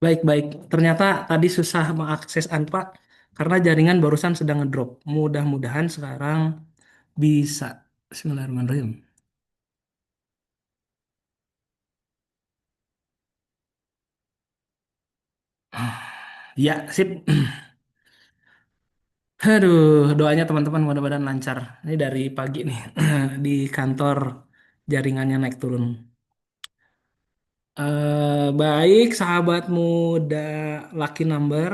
Baik-baik. Ternyata tadi susah mengakses Anpa karena jaringan barusan sedang ngedrop. Mudah-mudahan sekarang bisa. Bismillahirrahmanirrahim. Ya, sip. Aduh, doanya teman-teman mudah-mudahan lancar. Ini dari pagi nih di kantor jaringannya naik turun. Baik, sahabat muda Lucky Number.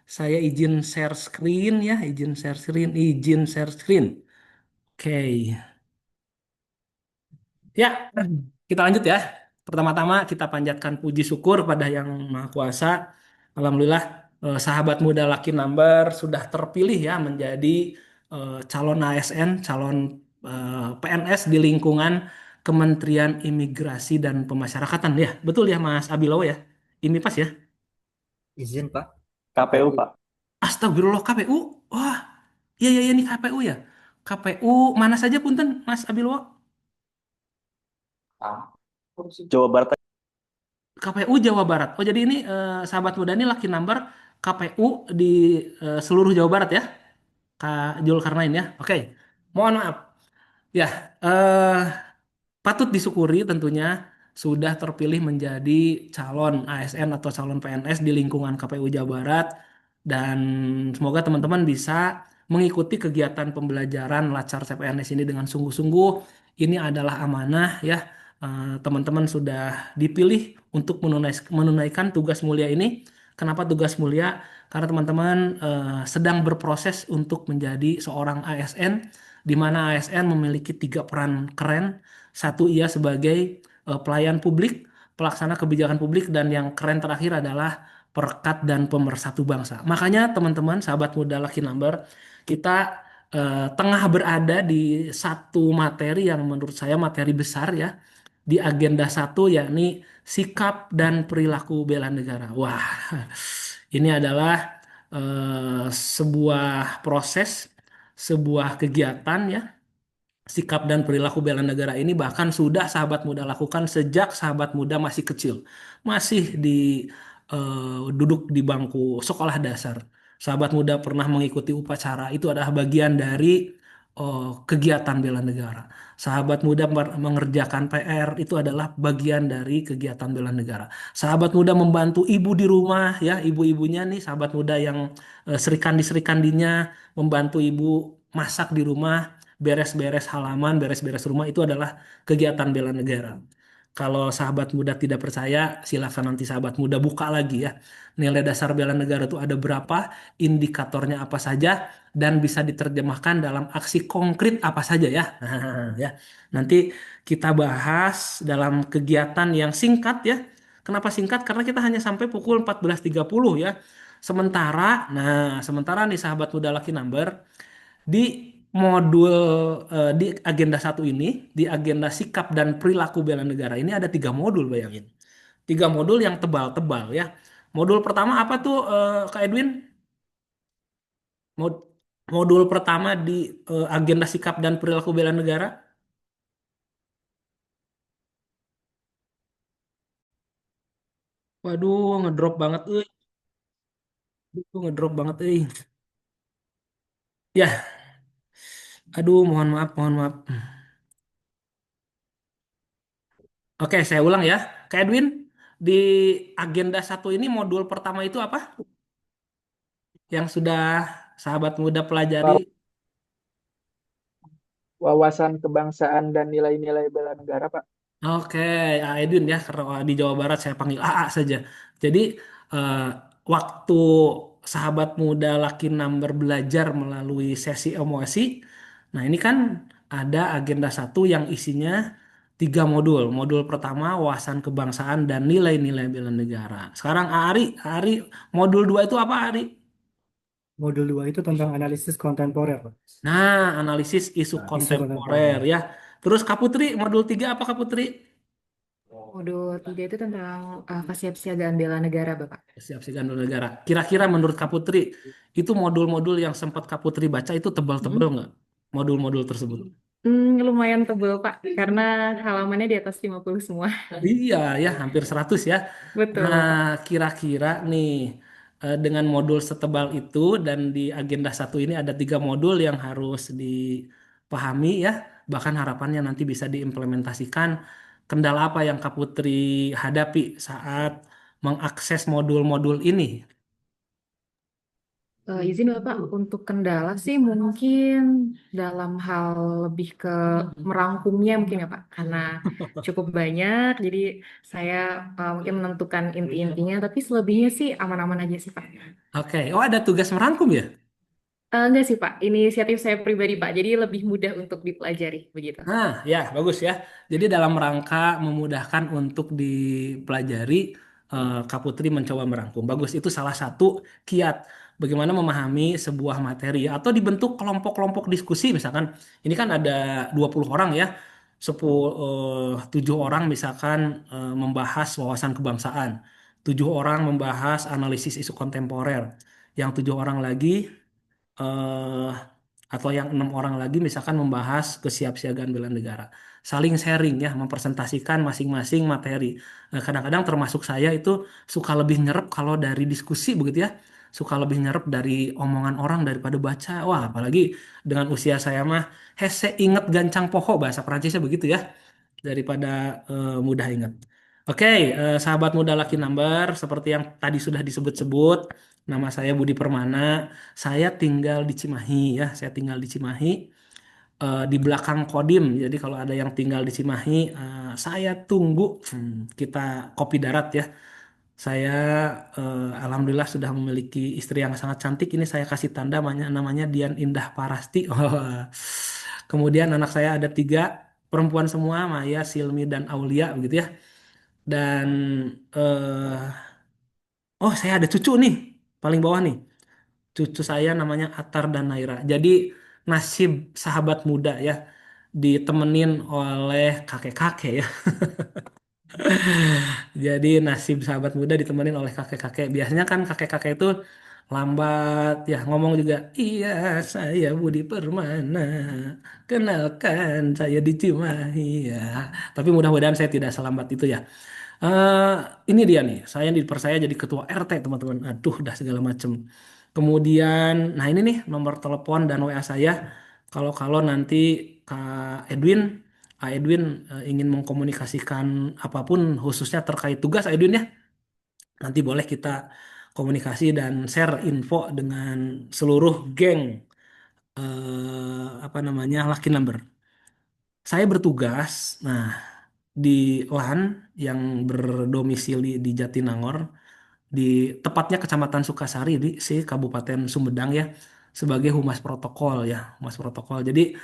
Saya izin share screen ya, izin share screen, izin share screen. Oke. Ya, kita lanjut ya. Pertama-tama kita panjatkan puji syukur pada Yang Maha Kuasa. Alhamdulillah, sahabat muda Lucky Number sudah terpilih ya menjadi calon ASN, calon PNS di lingkungan Kementerian Imigrasi dan Pemasyarakatan ya. Betul ya Mas Abilaw ya? Ini pas ya? Izin Pak, KPU, KPU. Pak. Astagfirullah KPU. Wah, iya iya iya ini KPU ya. KPU mana saja punten Mas Abilaw? Jawa Barat. KPU Jawa Barat. Oh, jadi ini sahabat muda ini laki number KPU di seluruh Jawa Barat ya, Kak Julkarnain ya. Oke, mohon maaf. Ya, eh, patut disyukuri tentunya sudah terpilih menjadi calon ASN atau calon PNS di lingkungan KPU Jawa Barat dan semoga teman-teman bisa mengikuti kegiatan pembelajaran Lacar CPNS ini dengan sungguh-sungguh. Ini adalah amanah ya. Teman-teman sudah dipilih untuk menunaikan tugas mulia ini. Kenapa tugas mulia? Karena teman-teman sedang berproses untuk menjadi seorang ASN di mana ASN memiliki tiga peran keren. Satu, ia sebagai pelayan publik, pelaksana kebijakan publik, dan yang keren terakhir adalah perekat dan pemersatu bangsa. Makanya teman-teman, sahabat muda Lucky Number, kita tengah berada di satu materi yang menurut saya materi besar ya, di agenda satu yakni sikap dan perilaku bela negara. Wah, ini adalah sebuah proses, sebuah kegiatan ya. Sikap dan perilaku bela negara ini bahkan sudah sahabat muda lakukan sejak sahabat muda masih kecil, masih duduk di bangku sekolah dasar. Sahabat muda pernah mengikuti upacara, itu adalah bagian dari kegiatan bela negara. Sahabat muda mengerjakan PR, itu adalah bagian dari kegiatan bela negara. Sahabat muda membantu ibu di rumah, ya, ibu-ibunya nih, sahabat muda yang serikandi-serikandinya membantu ibu masak di rumah, beres-beres halaman, beres-beres rumah itu adalah kegiatan bela negara. Kalau sahabat muda tidak percaya, silakan nanti sahabat muda buka lagi ya. Nilai dasar bela negara itu ada berapa, indikatornya apa saja, dan bisa diterjemahkan dalam aksi konkret apa saja ya. Ya. Nanti kita bahas dalam kegiatan yang singkat ya. Kenapa singkat? Karena kita hanya sampai pukul 14.30 ya. Sementara nih sahabat muda Lucky Number, di modul di agenda satu ini, di agenda sikap dan perilaku bela negara ini ada tiga modul, bayangin. Tiga modul yang tebal-tebal ya. Modul pertama apa tuh Kak Edwin? Mod- Modul pertama di agenda sikap dan perilaku bela negara. Waduh, ngedrop banget, ngedrop banget, Ya, aduh, mohon maaf, mohon maaf. Oke, saya ulang ya. Kak Edwin, di agenda satu ini modul pertama itu apa? Yang sudah sahabat muda pelajari. Waw- Wawasan kebangsaan dan nilai-nilai bela negara, Pak. Oke, Aidin ya, karena di Jawa Barat saya panggil AA saja. Jadi eh, waktu sahabat muda Lucky Number belajar melalui sesi emosi, nah ini kan ada agenda satu yang isinya tiga modul. Modul pertama wawasan kebangsaan dan nilai-nilai bela negara. Sekarang Ari, modul dua itu apa Ari? Modul 2 itu tentang analisis kontemporer, Pak. Nah, analisis isu Nah, isu kontemporer kontemporer. ya. Terus Kaputri, modul tiga apa Kaputri? Modul 3 itu tentang kesiapsiagaan bela negara, Bapak. Siap siaga negara. Kira-kira menurut Kak Putri, itu modul-modul yang sempat Kak Putri baca itu tebal-tebal Mm-mm. nggak? Modul-modul tersebut. Lumayan tebel, Pak, karena halamannya di atas 50 semua. Iya ya, hampir 100 ya. Betul, Nah, Bapak. kira-kira nih dengan modul setebal itu dan di agenda satu ini ada 3 modul yang harus dipahami ya. Bahkan harapannya nanti bisa diimplementasikan. Kendala apa yang Kak Putri hadapi saat mengakses modul-modul ini? Izin Bapak, untuk kendala sih mungkin dalam hal lebih ke merangkumnya mungkin ya Pak, karena cukup banyak, jadi saya mungkin menentukan inti-intinya, tapi selebihnya sih aman-aman aja sih Pak. Oke, oh ada tugas merangkum ya? Enggak sih Pak, inisiatif saya pribadi Pak, jadi lebih mudah untuk dipelajari begitu. Nah, ya bagus ya. Jadi dalam rangka memudahkan untuk dipelajari, Kak Putri mencoba merangkum. Bagus, itu salah satu kiat bagaimana memahami sebuah materi atau dibentuk kelompok-kelompok diskusi misalkan. Ini kan ada 20 orang ya. 7 orang misalkan membahas wawasan kebangsaan. 7 orang membahas analisis isu kontemporer. Yang 7 orang lagi eh, atau yang 6 orang lagi misalkan membahas kesiapsiagaan bela negara. Saling sharing ya, mempresentasikan masing-masing materi. Kadang-kadang termasuk saya itu suka lebih nyerep kalau dari diskusi begitu ya. Suka lebih nyerep dari omongan orang daripada baca. Wah, apalagi dengan usia saya mah hese inget gancang poho bahasa Perancisnya begitu ya daripada mudah ingat. Oke, sahabat muda Lucky Number, seperti yang tadi sudah disebut-sebut, nama saya Budi Permana. Saya tinggal di Cimahi ya, saya tinggal di Cimahi di belakang Kodim. Jadi kalau ada yang tinggal di Cimahi, saya tunggu kita kopi darat ya. Saya alhamdulillah sudah memiliki istri yang sangat cantik. Ini saya kasih tanda namanya Dian Indah Parasti. Oh. Kemudian anak saya ada 3 perempuan semua, Maya, Silmi, dan Aulia begitu ya. Dan oh saya ada cucu nih paling bawah nih. Cucu saya namanya Atar dan Naira. Jadi nasib sahabat muda ya ditemenin oleh kakek-kakek ya. Jadi nasib sahabat muda ditemenin oleh kakek-kakek. Biasanya kan kakek-kakek itu lambat ya ngomong juga. Iya saya Budi Permana. Kenalkan saya di Cimahi ya. Tapi mudah-mudahan saya tidak selambat itu ya. Eh, ini dia nih, saya dipercaya jadi ketua RT teman-teman. Aduh, udah segala macem. Kemudian, nah ini nih nomor telepon dan WA saya. Kalau-kalau nanti Kak Edwin, Kak Edwin ingin mengkomunikasikan apapun khususnya terkait tugas Edwin ya, nanti boleh kita komunikasi dan share info dengan seluruh geng apa namanya Lucky Number. Saya bertugas, nah di LAN yang berdomisili di Jatinangor, di tepatnya Kecamatan Sukasari di Kabupaten Sumedang ya sebagai humas protokol ya humas protokol. Jadi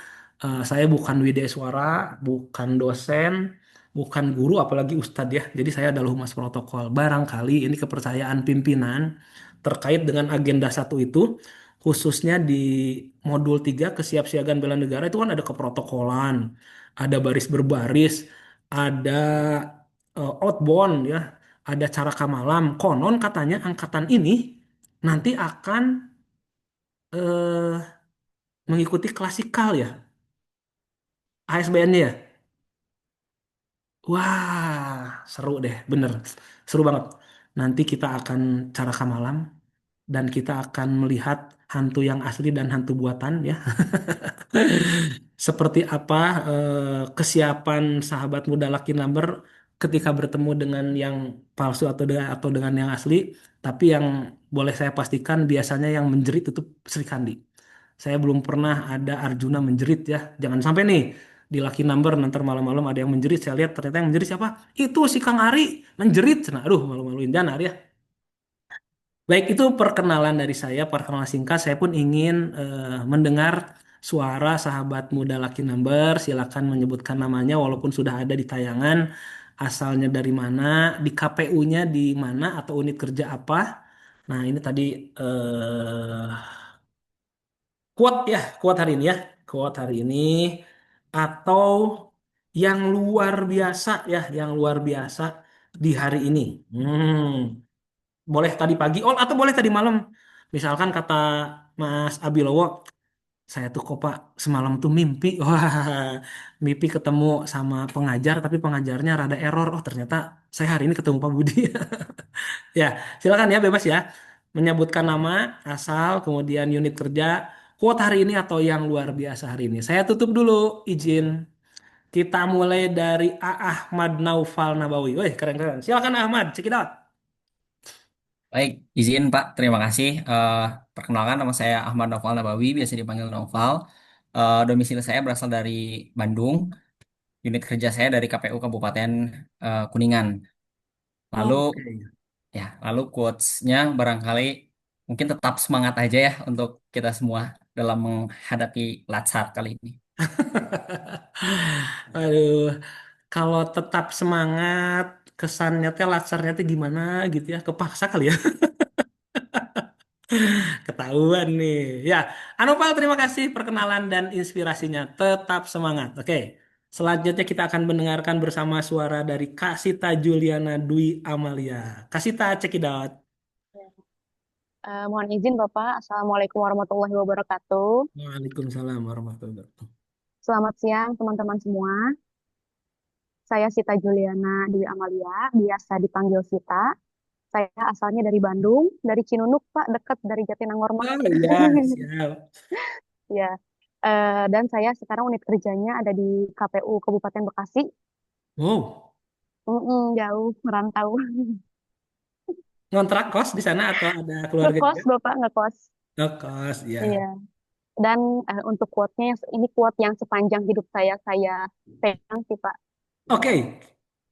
saya bukan widesuara, bukan dosen, bukan guru, apalagi ustadz ya. Jadi saya adalah humas protokol. Barangkali ini kepercayaan pimpinan terkait dengan agenda satu itu, khususnya di modul 3 kesiapsiagaan bela negara itu kan ada keprotokolan, ada baris berbaris, ada outbound ya, ada cara kamalam. Konon katanya angkatan ini nanti akan eh, mengikuti klasikal ya, ASBN-nya ya. Wah, seru deh, bener. Seru banget. Nanti kita akan cara kamalam dan kita akan melihat hantu yang asli dan hantu buatan ya. Seperti apa kesiapan sahabat muda Lucky Number ketika bertemu dengan yang palsu atau dengan yang asli. Tapi yang boleh saya pastikan biasanya yang menjerit itu Sri Kandi. Saya belum pernah ada Arjuna menjerit ya. Jangan sampai nih di Lucky Number nanti malam-malam ada yang menjerit. Saya lihat ternyata yang menjerit siapa? Itu si Kang Ari menjerit. Nah, aduh malu-maluin Janar ya. Baik, itu perkenalan dari saya, perkenalan singkat. Saya pun ingin mendengar suara sahabat muda Lucky Number. Silakan menyebutkan namanya walaupun sudah ada di tayangan. Asalnya dari mana, di KPU-nya di mana atau unit kerja apa. Nah, ini tadi quote ya, quote hari ini ya. Quote hari ini atau yang luar biasa ya, yang luar biasa di hari ini. Boleh tadi pagi, oh atau boleh tadi malam. Misalkan kata Mas Abilowo, Saya tuh kok Pak semalam tuh mimpi. Wah, mimpi ketemu sama pengajar tapi pengajarnya rada error. Oh, ternyata saya hari ini ketemu Pak Budi. Ya, silakan ya bebas ya. Menyebutkan nama, asal, kemudian unit kerja, quote hari ini atau yang luar biasa hari ini. Saya tutup dulu izin. Kita mulai dari A. Ahmad Naufal Nabawi. Wih, keren-keren. Silakan Ahmad, check it out. Baik, izin Pak, terima kasih. Perkenalkan nama saya Ahmad Naufal Nabawi, biasa dipanggil Naufal. Domisili saya berasal dari Bandung, unit kerja saya dari KPU Kabupaten Kuningan. Lalu Oke. lalu quotes-nya barangkali mungkin tetap semangat aja ya untuk kita semua dalam menghadapi Latsar kali ini. Aduh, kalau tetap semangat, kesannya teh latsarnya teh gimana gitu ya? Kepaksa kali ya. Ketahuan nih. Ya, Anopal terima kasih perkenalan dan inspirasinya. Tetap semangat. Oke. Selanjutnya kita akan mendengarkan bersama suara dari Kak Sita Juliana Dwi Amalia. Kak Sita, check it out. Mohon izin Bapak, Assalamualaikum warahmatullahi wabarakatuh. Waalaikumsalam warahmatullahi wabarakatuh. Selamat siang teman-teman semua. Saya Sita Juliana Dwi Amalia, biasa dipanggil Sita. Saya asalnya dari Bandung, dari Cinunuk Pak, dekat dari Jatinangor mah. Oh iya, siap. Ya, dan saya sekarang unit kerjanya ada di KPU Kabupaten Bekasi. Wow, Jauh, merantau. ngontrak kos di sana atau ada keluarga Ngekos juga? Bapak, ngekos. Ngekos, ya. Iya. Dan untuk quote-nya, ini quote yang sepanjang hidup saya pegang sih Pak. Oke,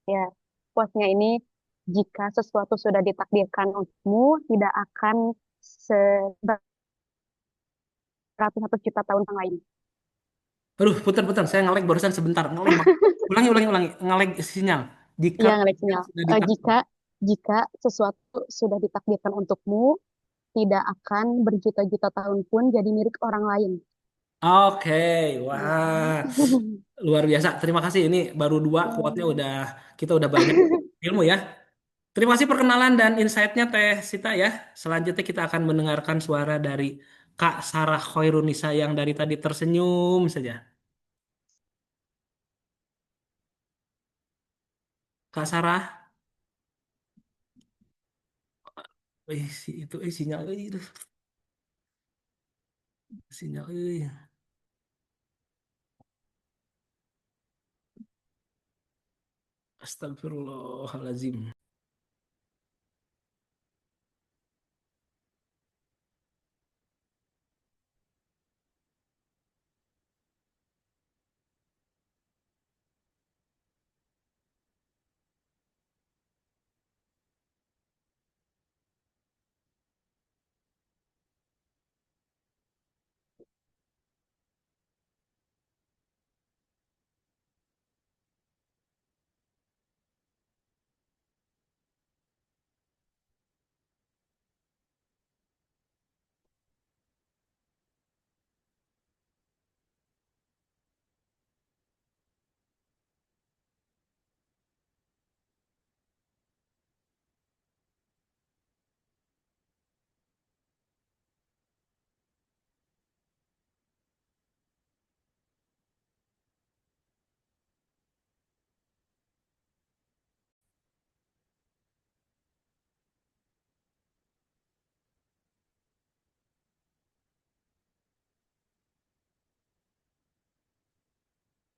Ya, quote-nya ini, jika sesuatu sudah ditakdirkan untukmu, tidak akan beratus-ratus juta tahun yang lain. aduh, putar-putar. Saya ngelag barusan sebentar. Ngelag. Ulangi, ulangi, ulangi. Ngelag sinyal. Jika Iya, ngelik sinyal. sudah ditakdirkan. Jika sesuatu sudah ditakdirkan untukmu, tidak akan berjuta-juta tahun pun jadi milik orang lain. Oke, wah, luar biasa. Terima kasih. Ini baru dua quote-nya udah kita udah banyak ilmu ya. Terima kasih perkenalan dan insight-nya Teh Sita ya. Selanjutnya kita akan mendengarkan suara dari Kak Sarah Khairunisa yang dari tadi tersenyum saja. Kak Sarah, si itu sinyal duh, sinyal Astagfirullahalazim.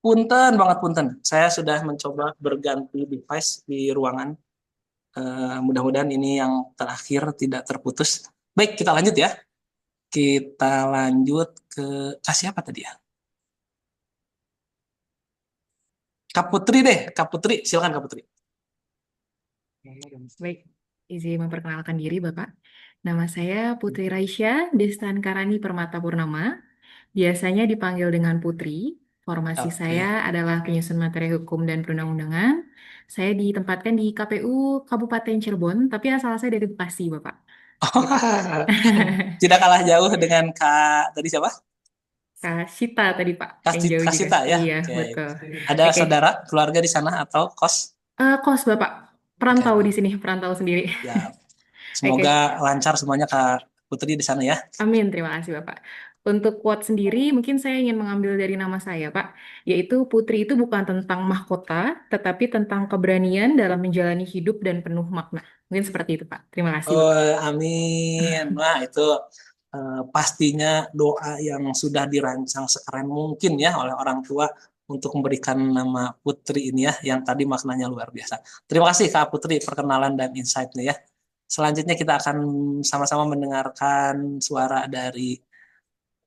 Punten banget punten. Saya sudah mencoba berganti device di ruangan. Mudah-mudahan ini yang terakhir tidak terputus. Baik, kita lanjut ya. Kita lanjut ke siapa tadi ya? Kak Putri deh, Kak Putri, silakan Kak Putri. Baik, izin memperkenalkan diri Bapak. Nama saya Putri Raisya Destankarani Permata Purnama. Biasanya dipanggil dengan Putri. Formasi Oke. saya adalah penyusun materi hukum dan perundang-undangan. Saya ditempatkan di KPU Kabupaten Cirebon, tapi asal saya dari Bekasi, Bapak. Tidak kalah jauh dengan Kak tadi siapa? Kak Sita tadi, Pak, yang jauh Kak juga. Sita ya. Iya, Oke. betul. Ada Oke. saudara, keluarga di sana atau kos? Kos, Bapak. Perantau Oke. di sini, perantau sendiri. Ya. Semoga lancar semuanya Kak Putri di sana ya. Amin, terima kasih Bapak. Untuk quote sendiri, mungkin saya ingin mengambil dari nama saya, Pak, yaitu putri itu bukan tentang mahkota, tetapi tentang keberanian dalam menjalani hidup dan penuh makna. Mungkin seperti itu, Pak. Terima kasih, Oh, Bapak. amin. Nah, itu pastinya doa yang sudah dirancang sekeren mungkin ya oleh orang tua untuk memberikan nama Putri ini ya, yang tadi maknanya luar biasa. Terima kasih Kak Putri perkenalan dan insight-nya ya. Selanjutnya kita akan sama-sama mendengarkan suara dari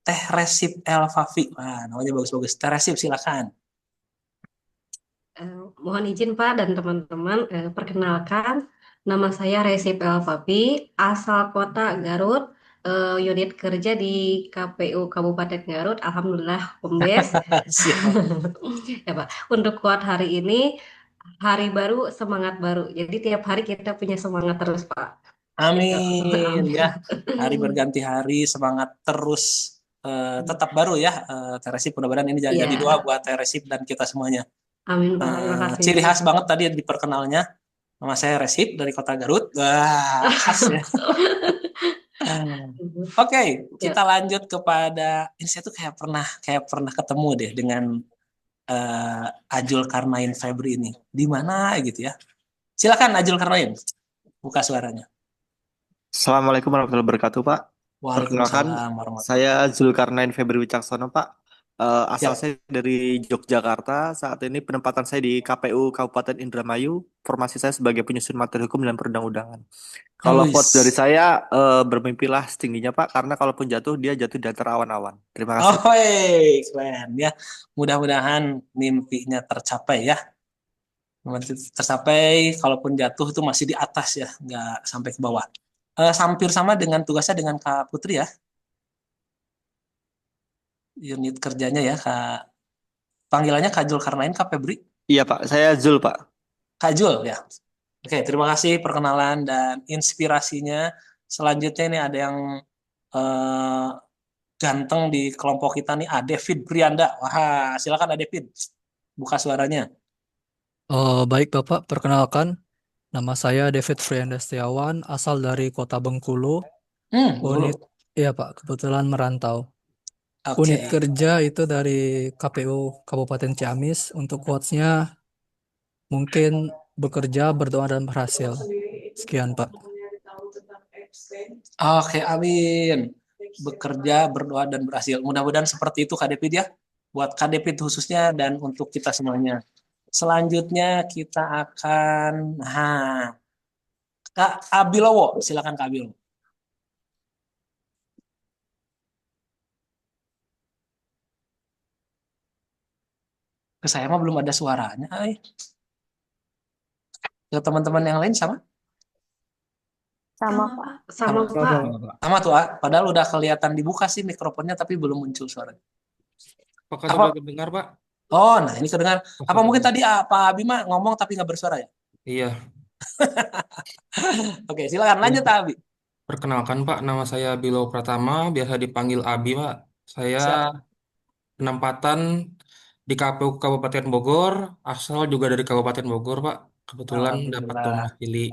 Teh Resip Elfafi. Wah, namanya bagus-bagus. Teh Resip, silakan. Mohon izin Pak dan teman-teman, perkenalkan nama saya Resip Elfafi, asal kota Garut, unit kerja di KPU Kabupaten Garut, Alhamdulillah Kombes. Siap. Ya Pak, untuk kuat hari ini, hari baru, semangat baru. Jadi tiap hari kita punya semangat terus Pak. Gitu. Amin Amin. ya. Hari berganti hari, semangat terus tetap baru ya. Teh Resip, mudah-mudahan ini jadi Iya, doa buat Teh Resip dan kita semuanya. amin Pak, terima kasih. Ciri khas banget tadi di perkenalnya. Nama saya Resip dari kota Garut. Wah, khas ya. Oke, Ya. kita lanjut kepada ini, saya tuh kayak pernah ketemu deh dengan Ajul Karnain Febri ini. Di mana gitu ya? Silakan Ajul Karnain, buka suaranya. Assalamualaikum warahmatullahi wabarakatuh, Pak. Perkenalkan, Waalaikumsalam warahmatullahi. saya Zulkarnain Febri Wicaksono, Pak. Asal Ya. saya dari Yogyakarta. Saat ini penempatan saya di KPU Kabupaten Indramayu. Formasi saya sebagai penyusun materi hukum dan perundang-undangan. Kalau quote dari Wis. saya, bermimpilah setingginya, Pak. Karena kalaupun jatuh, dia jatuh di antara awan-awan. Terima Oh, kasih. keren ya. Mudah-mudahan mimpinya tercapai ya. Tercapai, kalaupun jatuh itu masih di atas ya, nggak sampai ke bawah. Hampir sama dengan tugasnya dengan Kak Putri ya, unit kerjanya ya, Kak. Panggilannya Kak Zulkarnain, Kak Febri. Iya, Pak. Saya Zul, Pak. Kak Jul ya. Oke, terima kasih perkenalan dan inspirasinya. Selanjutnya ini ada yang eh, ganteng di kelompok kita nih, David Brianda. Wah, silakan David, buka suaranya. Baik Bapak, perkenalkan nama saya David Frianda Setiawan, asal dari Kota Bengkulu. Dulu. Unit, iya Pak, kebetulan merantau. Oke. Unit kerja itu dari KPU Kabupaten Ciamis. Untuk quotes-nya mungkin bekerja, berdoa, dan berhasil. Sekian Pak. Oke, amin. Bekerja, berdoa, dan berhasil. Mudah-mudahan seperti itu Kak David ya. Buat Kak David khususnya dan untuk kita semuanya. Selanjutnya kita akan, Kak Abilowo. Silakan Kak Abilowo. Ke saya mah belum ada suaranya. Ke teman-teman yang lain sama? Sama Pak. Sama Sama. Pak. Sama tuh, padahal udah kelihatan dibuka sih mikrofonnya tapi belum muncul suaranya. Apakah Apa? sudah terdengar, Pak? Oh, nah ini kedengar. Oh, Apa mungkin sudah. tadi Pak Abi mah ngomong tapi nggak bersuara ya? Iya. Oke, silakan lanjut Pak Abi. Perkenalkan, Pak, nama saya Bilo Pratama, biasa dipanggil Abi, Pak. Saya Siap. penempatan di KPU Kabupaten Bogor, asal juga dari Kabupaten Bogor, Pak. Kebetulan dapat Alhamdulillah. domisili.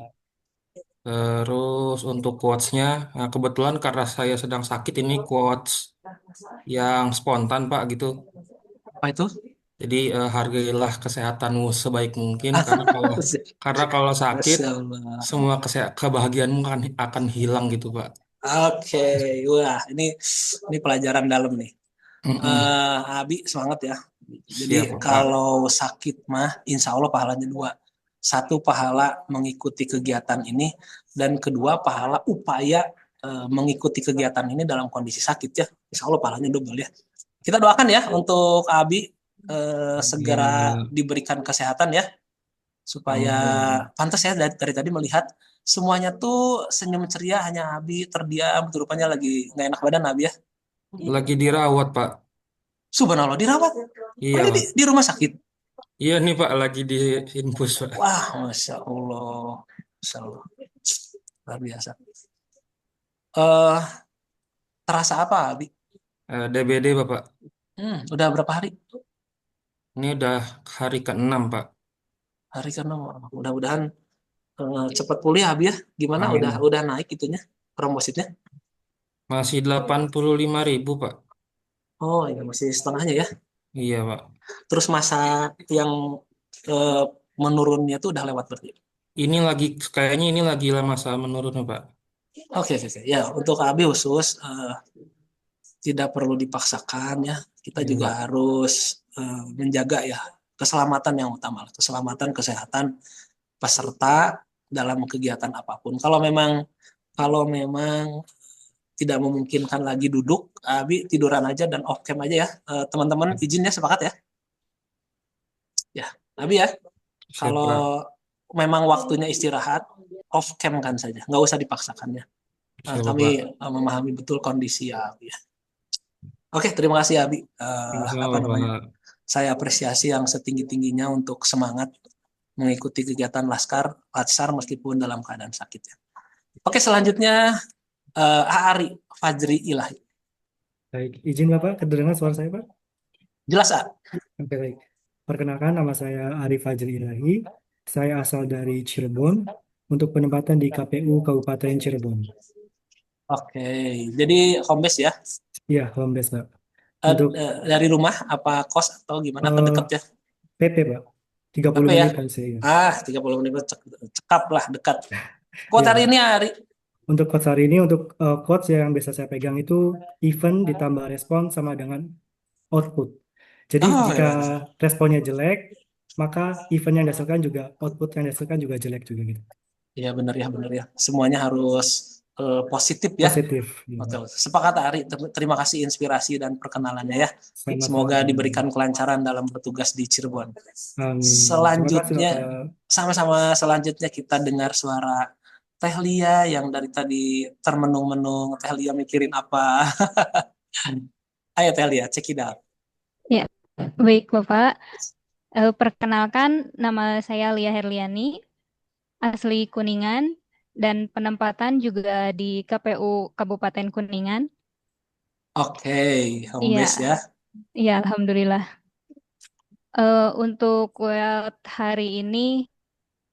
Terus untuk quotes-nya, nah, kebetulan karena saya sedang sakit, ini quotes yang spontan, Pak, gitu. Apa itu? Jadi hargailah kesehatanmu sebaik mungkin, karena kalau sakit, Masya Allah. semua kebahagiaanmu akan hilang gitu, Pak. Oke, wah ini pelajaran dalam nih. Mm-mm. Abi semangat ya. Jadi Siap, Pak. kalau sakit mah, insya Allah pahalanya dua. Satu, pahala mengikuti kegiatan ini, dan kedua, pahala upaya mengikuti kegiatan ini dalam kondisi sakit ya. Insya Allah pahalanya double ya. Kita doakan ya untuk Abi segera diberikan kesehatan ya, supaya pantas ya, dari tadi melihat semuanya tuh senyum ceria, hanya Abi terdiam, rupanya lagi nggak enak badan Abi ya. Lagi dirawat, Pak. Subhanallah, dirawat. Iya, Oh, ini Pak. di rumah sakit. Iya nih, Pak, lagi di infus, Pak. Wah, Masya Allah. Masya Allah. Luar biasa. Terasa apa, Abi? DBD, Bapak. Udah berapa hari? Ini udah hari ke-6, Pak. Hari ke-6. Mudah-mudahan cepat pulih, Abi ya. Gimana? Amin. Udah naik itunya, trombositnya? Masih 85.000, Pak. Oh, ini masih setengahnya ya. Iya, Pak. Terus masa yang eh, menurunnya tuh udah lewat berarti. Ini lagi kayaknya ini lagi lah masa menurun ya, Pak. Oke, oke, oke. Ya, untuk KB khusus tidak perlu dipaksakan ya. Kita Iya, juga Pak. harus menjaga ya keselamatan yang utama, keselamatan kesehatan peserta dalam kegiatan apapun. Kalau memang tidak memungkinkan lagi duduk, Abi tiduran aja dan off cam aja ya. Teman-teman izin ya, sepakat ya? Ya, Abi ya. Siap, Kalau Pak. memang waktunya istirahat, off cam kan saja, nggak usah dipaksakan ya. Siap, Kami Pak. memahami betul kondisi ya, Abi ya. Oke, terima kasih Abi. Apa Sama-sama, namanya? Pak. Saya apresiasi yang setinggi-tingginya untuk semangat mengikuti kegiatan Latsar meskipun dalam keadaan sakit ya. Oke, selanjutnya Ari Fajri Ilahi. Baik, izin Bapak, kedengaran suara saya Pak? Jelas, A? Oke, baik. Perkenalkan, nama saya Arif Fajri Ilahi. Saya asal dari Cirebon untuk penempatan di KPU Kabupaten Cirebon. Oke, jadi home base ya? Iya, home base Pak. Untuk Dari rumah apa kos atau gimana? Apa deket ya? PP Pak, 30 PP ya? menitan saya. 30 menit cekap lah, dekat. Quote Ya, hari ini Ari. untuk quotes hari ini, untuk quotes yang biasa saya pegang itu event ditambah respon sama dengan output. Jadi jika Ya. responnya jelek, maka event yang dihasilkan juga, output yang dihasilkan juga jelek juga gitu. Iya benar ya. Semuanya harus positif ya. Positif. Betul. Sepakat Ari. Terima kasih inspirasi dan perkenalannya ya. Sama-sama. Semoga diberikan kelancaran dalam bertugas di Cirebon. Amin. Selanjutnya, Terima kasih, Bapak. sama-sama selanjutnya kita dengar suara Teh Lia yang dari tadi termenung-menung. Teh Lia mikirin apa? Ayo Teh Lia, check it out. Ya, baik Bapak. Perkenalkan, nama saya Lia Herliani, asli Kuningan, dan penempatan juga di KPU Kabupaten Kuningan. Oke, home Iya, base ya. iya, alhamdulillah. Untuk quote hari ini,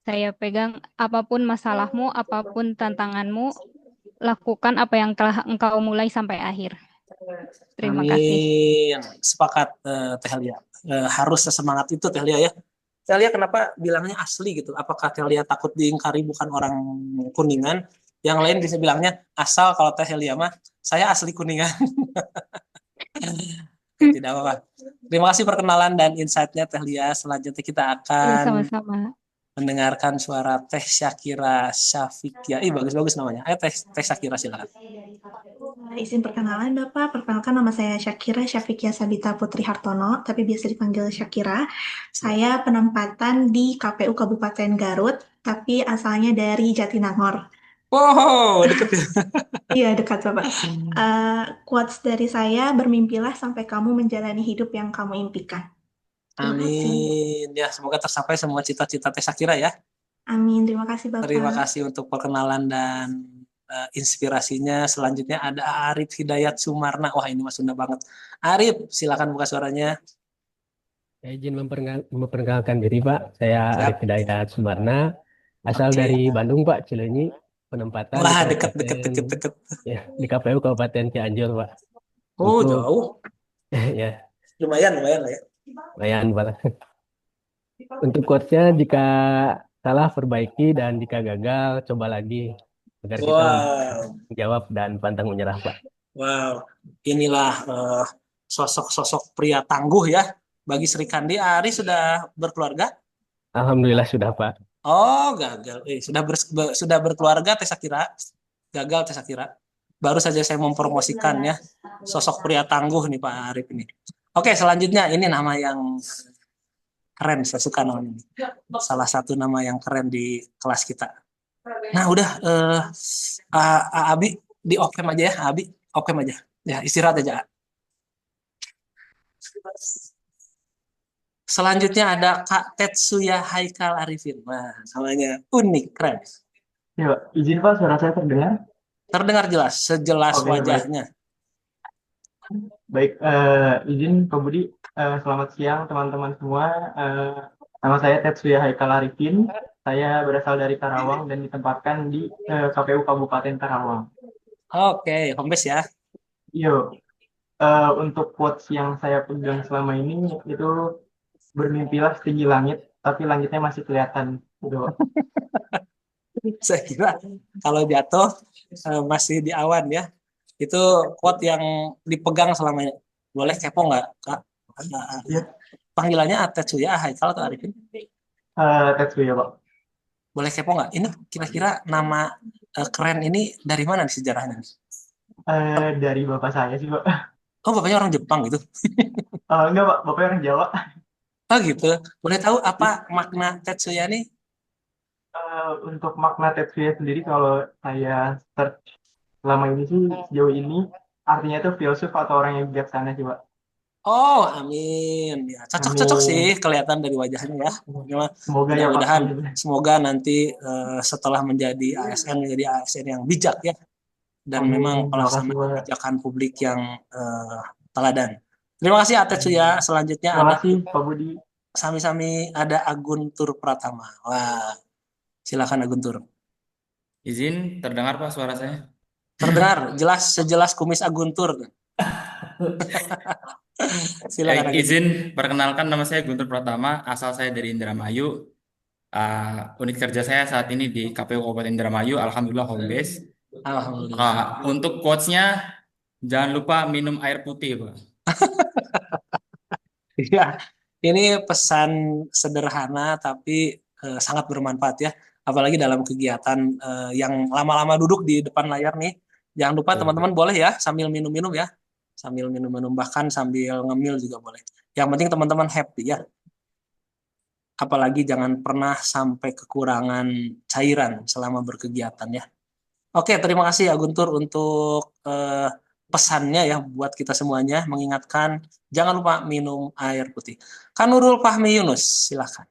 saya pegang apapun masalahmu, apapun tantanganmu, lakukan apa yang telah engkau mulai sampai akhir. Terima kasih. Amin. Sepakat Teh Lia. Harus sesemangat itu Teh Lia ya. Teh Lia kenapa bilangnya asli gitu? Apakah Teh Lia takut diingkari bukan orang Kuningan? Yang lain bisa bilangnya asal, kalau Teh Lia mah saya asli Kuningan. Tidak apa-apa. Terima kasih perkenalan dan insight-nya Teh Lia. Selanjutnya kita Iya, akan sama-sama. mendengarkan suara Teh Syakira Syafikia. Bagus-bagus namanya. Ayo Teh Syakira silakan. Izin perkenalan Bapak, perkenalkan nama saya Syakira Syafikia Sabita Putri Hartono, tapi biasa dipanggil Syakira. Saya penempatan di KPU Kabupaten Garut, tapi asalnya dari Jatinangor. Wow, deket ya. Iya, dekat Bapak. Quotes dari saya, bermimpilah sampai kamu menjalani hidup yang kamu impikan. Terima kasih. Amin. Ya, semoga tercapai semua cita-cita Teh Syakira ya. Amin, terima kasih Bapak. Terima kasih untuk perkenalan dan inspirasinya. Selanjutnya ada Arif Hidayat Sumarna. Wah, ini mah Sunda banget. Arif, silakan buka suaranya. Saya izin memperkenalkan diri Pak. Saya Siap. Arif Hidayat Sumarna, asal Oke. dari Bandung Pak, Cileunyi. Penempatan Wah, di deket. Kabupaten ya, di KPU Kabupaten Cianjur Pak. Oh, Untuk jauh. ya Lumayan lah ya. lumayan Pak. Untuk quotes-nya, jika salah perbaiki dan jika gagal coba lagi agar kita Wow. menjawab dan pantang menyerah Pak. Wow. Inilah sosok-sosok pria tangguh ya. Bagi Sri Kandi, Ari sudah berkeluarga? Alhamdulillah sudah Pak. Oh, gagal. Sudah berkeluarga Teh Syakira. Gagal Teh Syakira. Baru saja saya mempromosikan ya. Sosok pria tangguh nih Pak Arif ini. Oke, selanjutnya ini nama yang keren. Saya suka nama ini. Salah satu nama yang keren di kelas kita. Nah, udah Abi di off cam aja ya, Abi. Off cam aja. Ya, istirahat aja. Selanjutnya ada Kak Tetsuya Haikal Arifin. Nah, namanya unik, keren. Ya, izin Pak, suara saya terdengar? Terdengar jelas, sejelas Oke, wajahnya. Baik, izin Pak Budi, selamat siang teman-teman semua. Nama saya Tetsuya Haikal Arifin. Saya berasal dari Karawang dan ditempatkan di KPU Kabupaten Karawang. Oke, home base ya. Yo, untuk quotes yang saya pegang selama ini itu bermimpilah setinggi langit, tapi langitnya masih kelihatan. Gitu, Pak. Saya kira kalau jatuh masih di awan ya. Itu quote yang dipegang selama ini. Boleh kepo nggak, Kak? Iya, Panggilannya Tetsuya, Haikal atau Arifin? Tetsuya, Pak. Boleh kepo nggak? Ini kira-kira nama keren ini dari mana nih sejarahnya? Dari bapak saya sih, Pak. Oh, bapaknya orang Jepang gitu. Enggak, Pak. Bapaknya orang Jawa. Oh gitu. Boleh tahu apa makna Tetsuya nih? Untuk makna Tetsuya sendiri, kalau saya search selama ini sih, sejauh ini, artinya itu filsuf atau orang yang bijaksana sih, Pak. Oh, amin. Ya, cocok-cocok sih Amin. kelihatan dari wajahnya ya. Cuma Semoga ya, Pak. mudah-mudahan semoga nanti setelah menjadi ASN yang bijak ya. Dan memang Amin. Terima kasih, pelaksana Pak. kebijakan publik yang teladan. Terima kasih Tetsuya. Selanjutnya Terima ada kasih, Pak Budi. sami-sami ada Aguntur Pratama. Wah, silakan Aguntur. Izin, terdengar Pak suara saya? Terdengar jelas sejelas kumis Aguntur. Silakan Aguntur. Izin, perkenalkan nama saya Guntur Pratama, asal saya dari Indramayu. Unit kerja saya saat ini di KPU Kabupaten Indramayu, Alhamdulillah home base. Alhamdulillah. Untuk quotes-nya, jangan lupa minum air putih, Pak. Iya, ini pesan sederhana tapi sangat bermanfaat ya. Apalagi dalam kegiatan yang lama-lama duduk di depan layar nih. Jangan lupa teman-teman boleh ya sambil minum-minum ya. Sambil minum-minum, bahkan sambil ngemil juga boleh. Yang penting teman-teman happy ya. Apalagi jangan pernah sampai kekurangan cairan selama berkegiatan ya. Oke, terima kasih ya Guntur untuk pesannya ya buat kita semuanya, mengingatkan jangan lupa minum air putih. Kan Nurul Fahmi Yunus, silakan.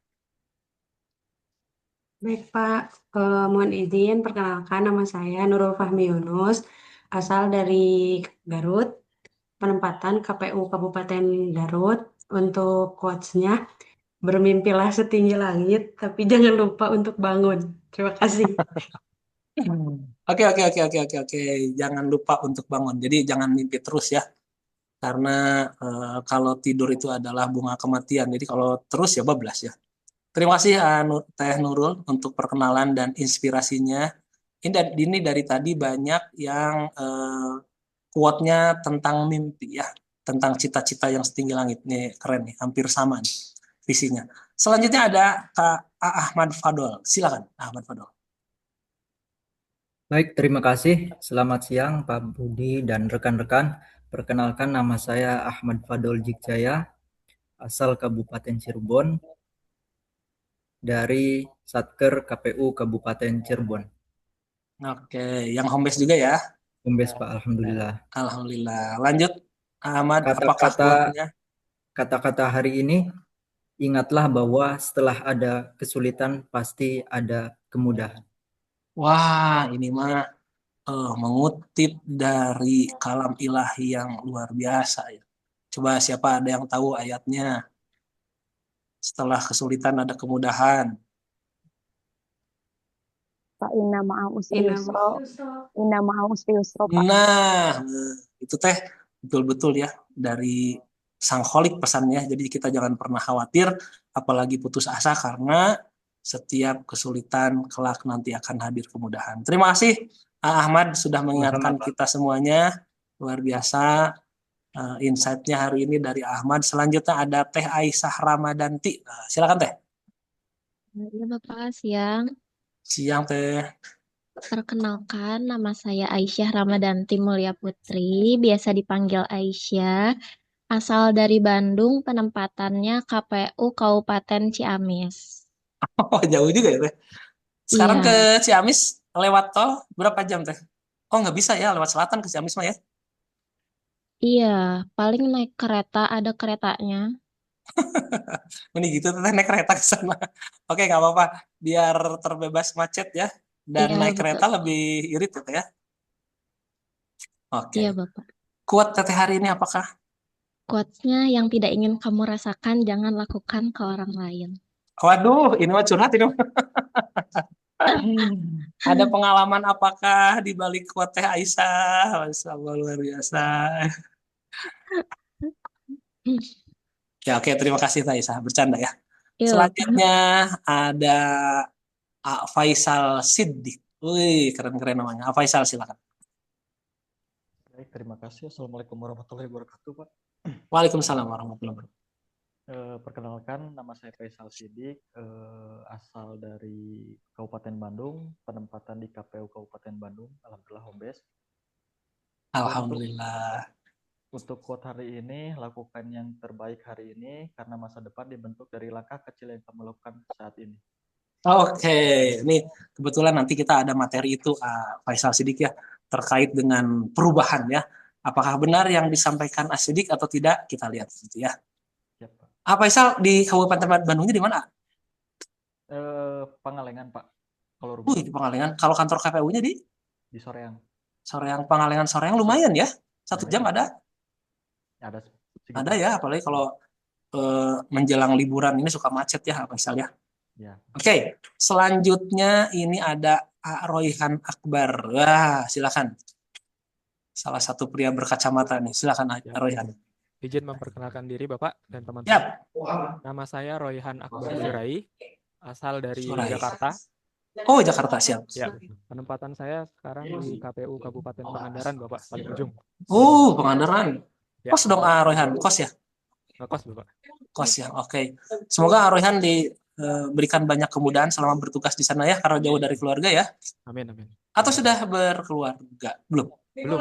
Baik Pak, mohon izin perkenalkan nama saya Nurul Fahmi Yunus, asal dari Garut, penempatan KPU Kabupaten Garut. Untuk quotes-nya, bermimpilah setinggi langit, tapi jangan lupa untuk bangun. Terima kasih. Oke. Jangan lupa untuk bangun. Jadi jangan mimpi terus ya. Karena kalau tidur itu adalah bunga kematian. Jadi kalau terus ya bablas ya. Terima kasih Teh Nurul untuk perkenalan dan inspirasinya. Ini dari tadi banyak yang quote-nya tentang mimpi ya. Tentang cita-cita yang setinggi langit. Nih keren nih, hampir sama nih visinya. Selanjutnya ada Kak Ahmad Fadol. Silakan Ahmad Fadol. Baik, terima kasih. Selamat siang Pak Budi dan rekan-rekan. Perkenalkan nama saya Ahmad Fadol Jikjaya, asal Kabupaten Cirebon, dari Satker KPU Kabupaten Cirebon. Oke, yang home base juga ya. Home base Pak, Alhamdulillah. Alhamdulillah. Lanjut Ahmad, apakah quote-nya? Kata-kata hari ini, ingatlah bahwa setelah ada kesulitan pasti ada kemudahan. Wah, ini mah mengutip dari kalam ilahi yang luar biasa ya. Coba siapa ada yang tahu ayatnya? Setelah kesulitan ada kemudahan. Pak inna ma'al usri yusra. Inna ma'al usri yusra, Pak. Nah, itu teh betul-betul ya dari sang kholik pesannya. Jadi kita jangan pernah khawatir, apalagi putus asa karena setiap kesulitan kelak nanti akan hadir kemudahan. Terima kasih Ahmad sudah mengingatkan kita semuanya. Luar biasa insight-nya hari ini dari Ahmad. Selanjutnya ada Teh Aisyah Ramadanti. Silakan Teh. Ya, Bapak, siang. Siang Teh. Perkenalkan, nama saya Aisyah Ramadanti Mulia Putri, biasa dipanggil Aisyah, asal dari Bandung, penempatannya KPU Kabupaten Ciamis. Oh, jauh juga ya Teh. Sekarang Iya. ke Ciamis lewat tol berapa jam Teh? Oh, nggak bisa ya lewat selatan ke Ciamis mah ya? Iya, paling naik kereta, ada keretanya. Ini gitu Teh naik kereta ke sana. Oke, nggak apa-apa. Biar terbebas macet ya. Dan Iya, naik betul. kereta lebih irit ya Teh ya. Oke. Iya, Bapak. Quote Teteh hari ini apakah? Quotes-nya, yang tidak ingin kamu rasakan, jangan lakukan ke orang lain. Waduh, ini mah curhat ini. Ada pengalaman apakah di balik quote Teh Aisyah? Masya Allah, luar biasa. Ya, oke, terima kasih Taisa. Bercanda ya. Iya, Bapak. Selanjutnya ada Faisal Siddiq. Wih, keren-keren namanya. Faisal, silakan. Baik, terima kasih. Assalamualaikum warahmatullahi wabarakatuh, Pak. Waalaikumsalam warahmatullahi wabarakatuh. Perkenalkan, nama saya Faisal Siddiq, asal dari Kabupaten Bandung, penempatan di KPU Kabupaten Bandung. Alhamdulillah home base. Alhamdulillah. Untuk quote hari ini, lakukan yang terbaik hari ini karena masa depan dibentuk dari langkah kecil yang kamu lakukan saat ini. Oke, ini kebetulan nanti kita ada materi itu Faisal Siddiq ya, terkait dengan perubahan ya. Apakah benar yang disampaikan Siddiq atau tidak? Kita lihat gitu ya. Siap, Pak. Faisal di Kabupaten Bandungnya di mana? Pangalengan, Pak. Kalau Di Pangalengan. Kalau kantor KPU-nya di Soreang. Soreang, Pangalengan, Soreang lumayan ya. 1 jam ada? Ada Ada ya, apalagi kalau menjelang liburan ini suka macet ya, Faisal ya. Ya. Oke, selanjutnya ini ada Royhan Akbar. Wah, silakan. Salah satu pria berkacamata nih. Silakan Royhan. Izin memperkenalkan diri Bapak dan teman-teman. Yap. Nama saya Royhan Akbar Surai, asal dari Surai. Jakarta. Oh, Jakarta, siap. Ya, penempatan saya sekarang di KPU Kabupaten Pangandaran, Bapak, paling ujung. Oh, Pangandaran. Ya. Kos dong Royhan, kos ya? Kos, Bapak. Kos ya, oke. Semoga Royhan diberikan banyak kemudahan selama bertugas di sana ya, karena jauh dari keluarga ya. Amin, amin. Atau sudah berkeluarga? Belum? Belum.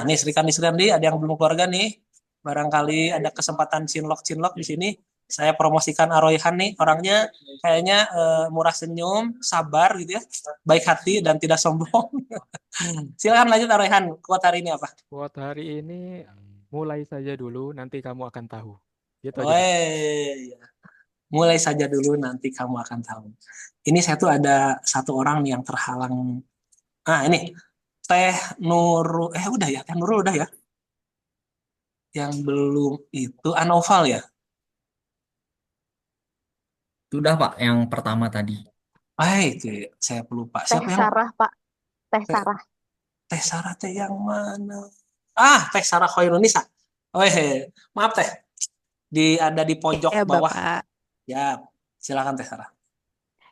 Nih, Sri Kandi ada yang belum keluarga nih. Barangkali ada kesempatan cinlok di sini. Saya promosikan Royhan nih, orangnya kayaknya murah senyum, sabar gitu ya, baik hati dan tidak sombong. Silakan lanjut Royhan, quote hari ini apa? Quote hari ini, mulai saja dulu, nanti kamu akan tahu. Gitu aja, Pak. Weh, mulai saja dulu, nanti kamu akan tahu. Ini saya tuh ada satu orang nih yang terhalang. Ini Teh Nurul, udah ya, Teh Nurul udah ya. Yang belum itu Anoval ya. Sudah, Pak, yang pertama tadi. Itu saya lupa. Teh Siapa yang Sarah, Pak. Teh Sarah. Teh Sarah teh yang mana? Teh Sarah Khairunisa. Maaf Teh. Ada di pojok Ya, bawah. Bapak. Ya, silakan Teh Sarah.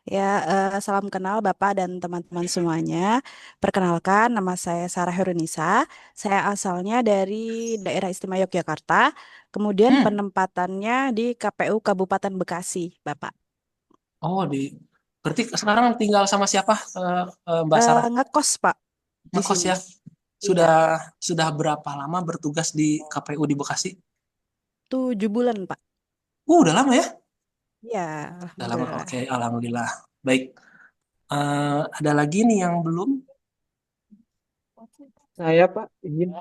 Ya, salam kenal Bapak dan teman-teman semuanya. Perkenalkan, nama saya Sarah Herunisa. Saya asalnya dari daerah istimewa Yogyakarta. Kemudian penempatannya di KPU Kabupaten Bekasi, Bapak. Berarti sekarang tinggal sama siapa, Mbak Sarah? Ngekos, Pak, di Ngekos sini. ya. Sudah berapa lama bertugas di KPU di Bekasi? 7 bulan, Pak. Udah lama ya? Ya, Udah lama. alhamdulillah. Oke, alhamdulillah. Baik. Ada lagi nih yang belum? Saya Pak, izin.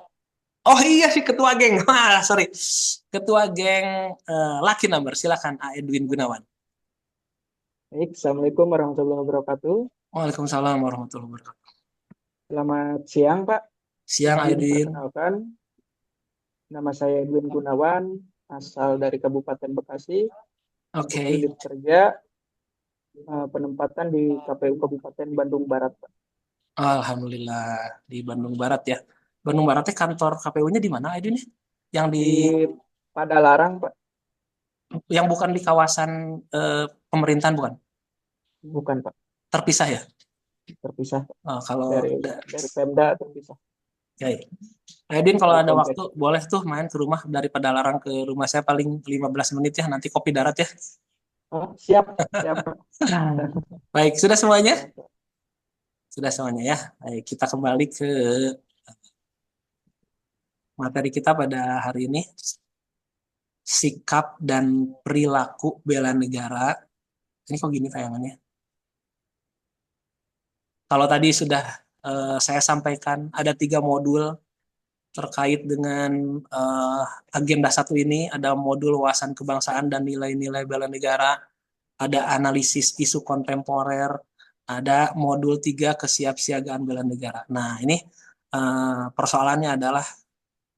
Oh iya sih ketua geng. Sorry. Ketua geng Lucky Number. Silakan Edwin Gunawan. Baik, Assalamualaikum warahmatullahi wabarakatuh. Waalaikumsalam warahmatullahi wabarakatuh. Selamat siang, Pak. Siang, Edwin. Perkenalkan, nama saya Edwin Gunawan, asal dari Kabupaten Bekasi. Oke. Unit kerja penempatan di KPU Kabupaten Bandung Barat, Pak. Alhamdulillah di Bandung Barat ya. Bandung Baratnya kantor KPU-nya di mana, Edwin? Yang di Padalarang, Pak. Yang bukan di kawasan pemerintahan, bukan? Bukan, Pak. Terpisah ya? Terpisah. Kalau dari Pemda terpisah. Oke. Edwin kalau ada waktu boleh tuh main ke rumah dari Padalarang ke rumah saya paling 15 menit ya, nanti kopi darat ya. Oh, siap. Baik, sudah semuanya? Sudah semuanya ya. Baik, kita kembali ke materi kita pada hari ini. Sikap dan perilaku bela negara. Ini kok gini tayangannya? Kalau tadi sudah saya sampaikan ada 3 modul terkait dengan agenda 1 ini. Ada modul wawasan kebangsaan dan nilai-nilai bela negara. Ada analisis isu kontemporer. Ada modul 3 kesiapsiagaan bela negara. Nah ini persoalannya adalah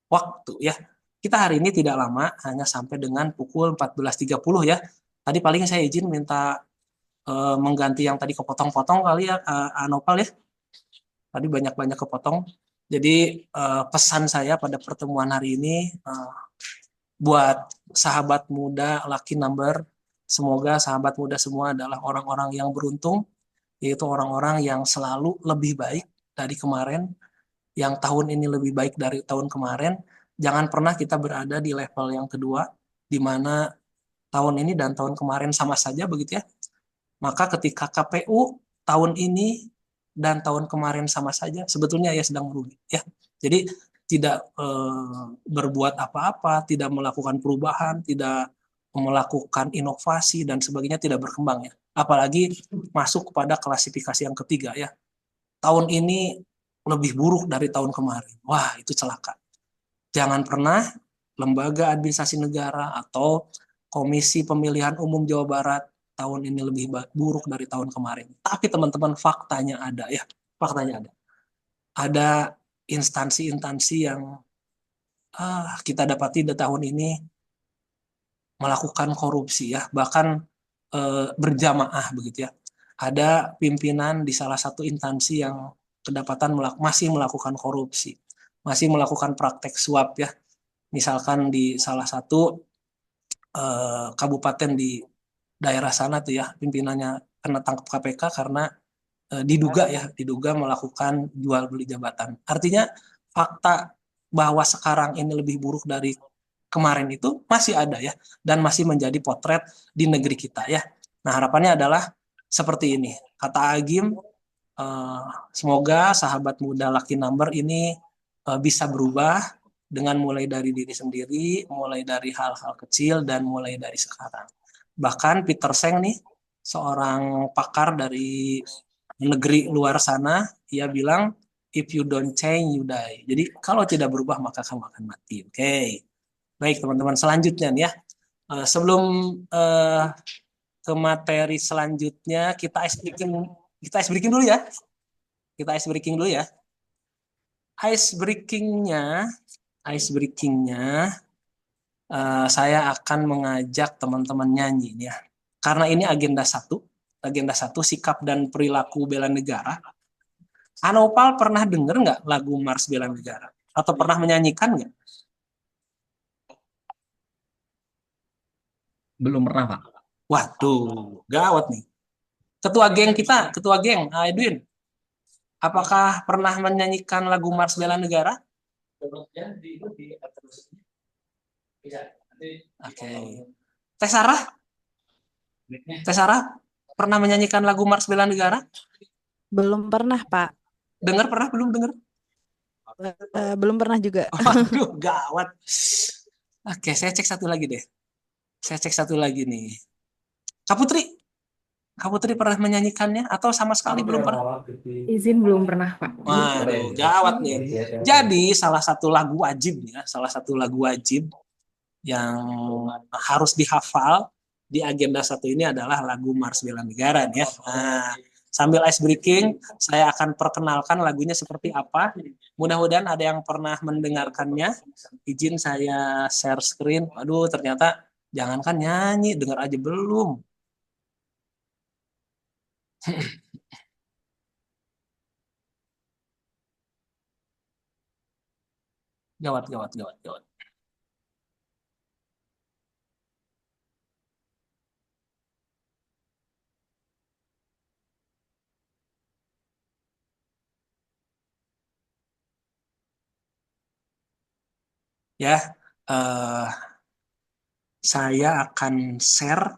waktu ya. Kita hari ini tidak lama, hanya sampai dengan pukul 14.30 ya. Tadi paling saya izin minta mengganti yang tadi kepotong-potong kali ya, Anopal ya. Tadi banyak-banyak kepotong. Jadi pesan saya pada pertemuan hari ini buat sahabat muda Lucky Number, semoga sahabat muda semua adalah orang-orang yang beruntung, yaitu orang-orang yang selalu lebih baik dari kemarin, yang tahun ini lebih baik dari tahun kemarin. Jangan pernah kita berada di level yang kedua, di mana tahun ini dan tahun kemarin sama saja begitu ya. Maka ketika KPU tahun ini dan tahun kemarin sama saja, sebetulnya ya sedang merugi ya. Jadi tidak berbuat apa-apa, tidak melakukan perubahan, tidak melakukan inovasi dan sebagainya, tidak berkembang ya. Apalagi masuk kepada klasifikasi yang ketiga ya. Tahun ini lebih buruk dari tahun kemarin. Wah, itu celaka. Jangan pernah lembaga administrasi negara atau Komisi Pemilihan Umum Jawa Barat tahun ini lebih buruk dari tahun kemarin. Tapi teman-teman, faktanya ada ya. Faktanya ada. Ada instansi-instansi yang kita dapati di tahun ini melakukan korupsi ya, bahkan berjamaah begitu ya. Ada pimpinan di salah satu instansi yang kedapatan masih melakukan korupsi, masih melakukan praktek suap ya. Misalkan di salah satu kabupaten di daerah sana tuh ya, pimpinannya kena tangkap KPK karena diduga melakukan jual beli jabatan. Artinya fakta bahwa sekarang ini lebih buruk dari kemarin itu masih ada ya, dan masih menjadi potret di negeri kita ya. Nah, harapannya adalah seperti ini. Kata Agim, semoga sahabat muda Lucky Number ini bisa berubah dengan mulai dari diri sendiri, mulai dari hal-hal kecil, dan mulai dari sekarang. Bahkan Peter Seng nih, seorang pakar dari negeri luar sana, ia bilang, if you don't change, you die. Jadi kalau tidak berubah, maka kamu akan mati. Oke. Baik teman-teman, selanjutnya nih ya. Sebelum ke materi selanjutnya, kita ice breaking dulu ya. Kita ice breaking dulu ya. Ice breakingnya, saya akan mengajak teman-teman nyanyi ya. Karena ini agenda satu sikap dan perilaku bela negara. Anopal pernah dengar nggak lagu Mars Bela Negara? Atau pernah menyanyikan nggak? Belum pernah, Pak. Waduh, gawat nih. Ketua geng, Edwin, apakah pernah menyanyikan lagu Mars Bela Negara? Oke. Teh Sarah, pernah menyanyikan lagu Mars Bela Negara? Belum pernah, Pak. Dengar pernah? Belum dengar? Belum pernah juga. Aduh, gawat. Oke, saya cek satu lagi deh. Saya cek satu lagi nih. Kak Putri pernah menyanyikannya atau sama sekali belum pernah? Izin belum pernah, Pak. Waduh, gawat nih. Jadi salah satu lagu wajib yang harus dihafal di agenda satu ini adalah lagu Mars Bela Negara nih ya. Nah, sambil ice breaking, saya akan perkenalkan lagunya seperti apa. Mudah-mudahan ada yang pernah mendengarkannya. Izin saya share screen. Aduh, ternyata jangankan nyanyi, dengar aja belum. Gawat. Ya, saya akan share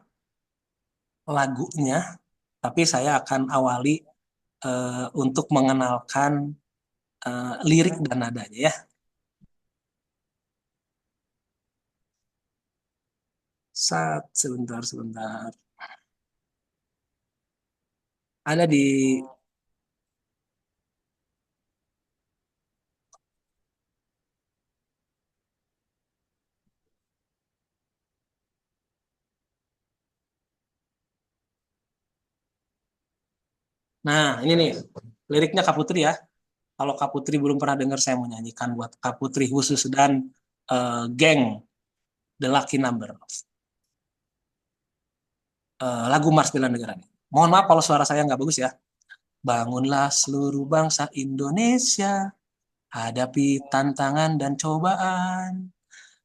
lagunya, tapi saya akan awali untuk mengenalkan lirik dan nadanya ya. Sebentar. Ada di Nah, ini nih liriknya Kak Putri ya. Kalau Kak Putri belum pernah dengar, saya mau nyanyikan buat Kak Putri khusus dan geng The Lucky Number. Lagu Mars Bela Negara nih. Mohon maaf kalau suara saya nggak bagus ya. Bangunlah seluruh bangsa Indonesia, hadapi tantangan dan cobaan,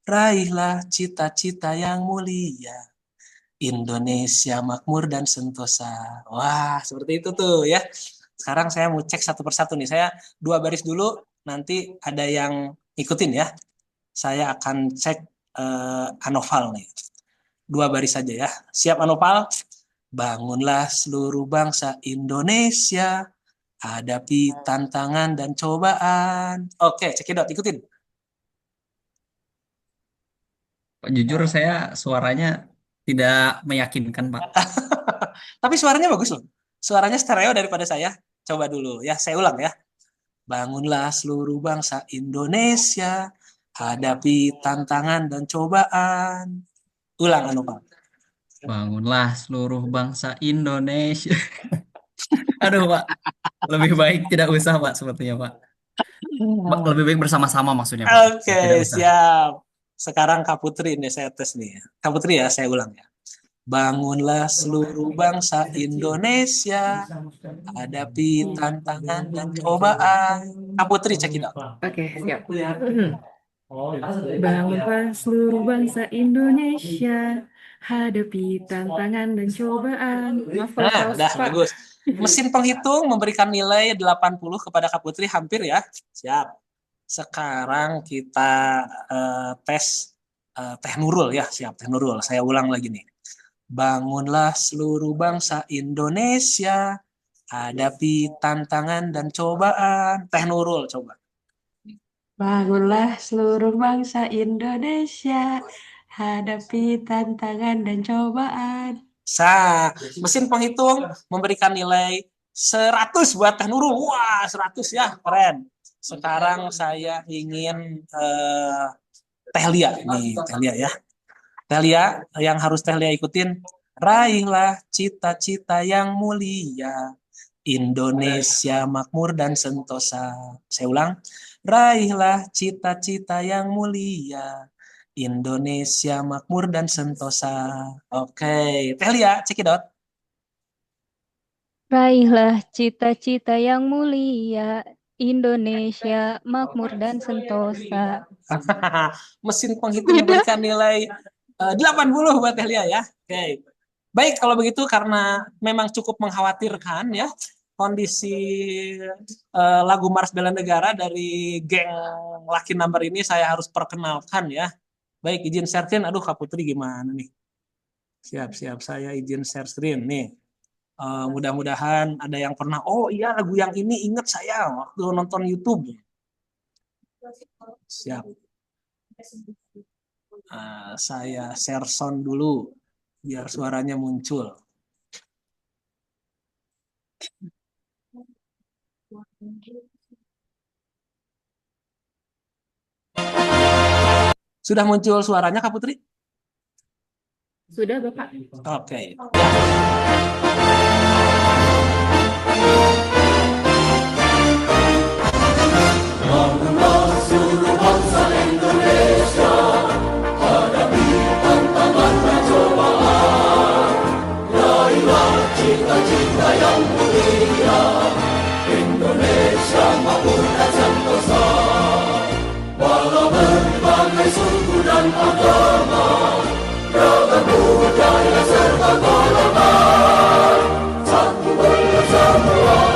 raihlah cita-cita yang mulia, Indonesia makmur dan sentosa. Wah, seperti itu tuh ya. Sekarang saya mau cek satu persatu nih. Saya 2 baris dulu, nanti ada yang ikutin ya. Saya akan cek Anoval nih. 2 baris saja ya. Siap Anoval? Bangunlah seluruh bangsa Indonesia, hadapi tantangan dan cobaan. Oke, cekidot, ikutin. Pak, jujur saya suaranya tidak meyakinkan, Pak. Tapi suaranya bagus loh. Suaranya stereo daripada saya. Coba dulu ya, saya ulang ya. Bangunlah seluruh bangsa Indonesia, hadapi tantangan dan cobaan. Ulang Anoval. Bangunlah seluruh bangsa Indonesia. Aduh, Pak. Lebih baik tidak usah, Pak, sepertinya, Pak. Lebih baik bersama-sama maksudnya, Pak. Oke, Tidak usah. siap. Sekarang Kak Putri ini saya tes nih. Kak Putri ya, saya ulang ya. Bangunlah seluruh bangsa Indonesia, hadapi tantangan dan cobaan. Kak Putri, cekidot. Oke, siap. Bangunlah seluruh bangsa Indonesia, hadapi tantangan dan cobaan. Maaf kalau Nah, salah, udah Pak. bagus. Mesin penghitung memberikan nilai 80 kepada Kak Putri, hampir ya. Siap. Sekarang kita tes Teh Nurul ya. Siap, Teh Nurul. Saya ulang lagi nih. Bangunlah seluruh bangsa Indonesia, hadapi tantangan dan cobaan. Teh Nurul, coba. Bangunlah seluruh bangsa Indonesia, hadapi tantangan dan cobaan. Mesin penghitung memberikan nilai 100 buat Teh Nurul. Wah, 100 ya, keren. Sekarang saya ingin Teh Lia nih, Teh Lia ya. Teh Lia, yang harus Teh Lia ikutin, raihlah cita-cita yang mulia, Indonesia makmur dan sentosa. Saya ulang, raihlah cita-cita yang mulia, Indonesia makmur dan sentosa. Oke, Teh Lia, cekidot. Raihlah cita-cita yang mulia, Indonesia makmur dan sentosa. Mesin penghitung memberikan nilai 80 buat Teh Lia ya. Oke. Baik, kalau begitu karena memang cukup mengkhawatirkan ya kondisi lagu Mars Bela Negara dari geng Lucky Number ini, saya harus perkenalkan ya. Baik, izin share screen. Aduh, Kak Putri gimana nih? Siap, saya izin share screen nih. Mudah-mudahan ada yang pernah, oh iya lagu yang ini ingat saya waktu nonton YouTube. Siap. Saya share sound dulu biar suaranya muncul. Sudah muncul suaranya Kak Putri? Sudah, Bapak. Oke. Bangunlah seluruh bangsa Indonesia, hadapi tantangan dan cobaan, raihlah cita-cita yang mulia, Indonesia makmur dan sentosa. Walau berbagai suku dan agama, ragam budaya serta golongan, satu bersama.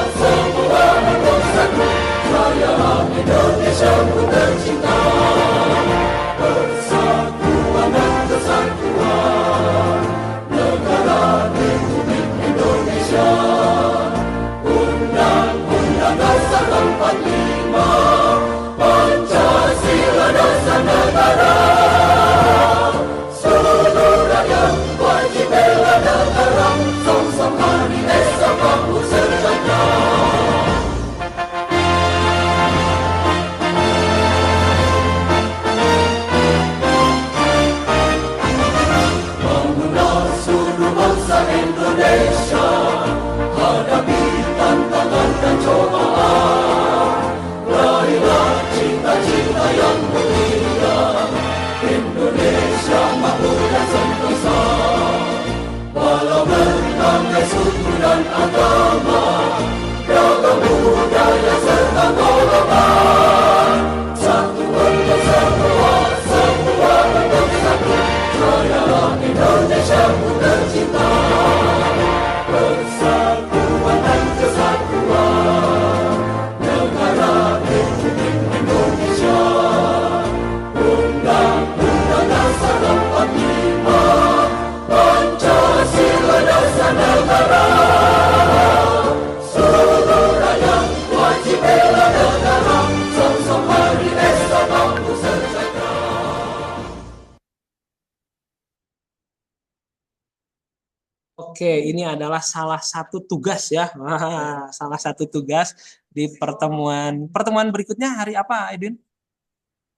Oke, ini adalah salah satu tugas ya. Wah, salah satu tugas di pertemuan berikutnya hari apa, Edwin?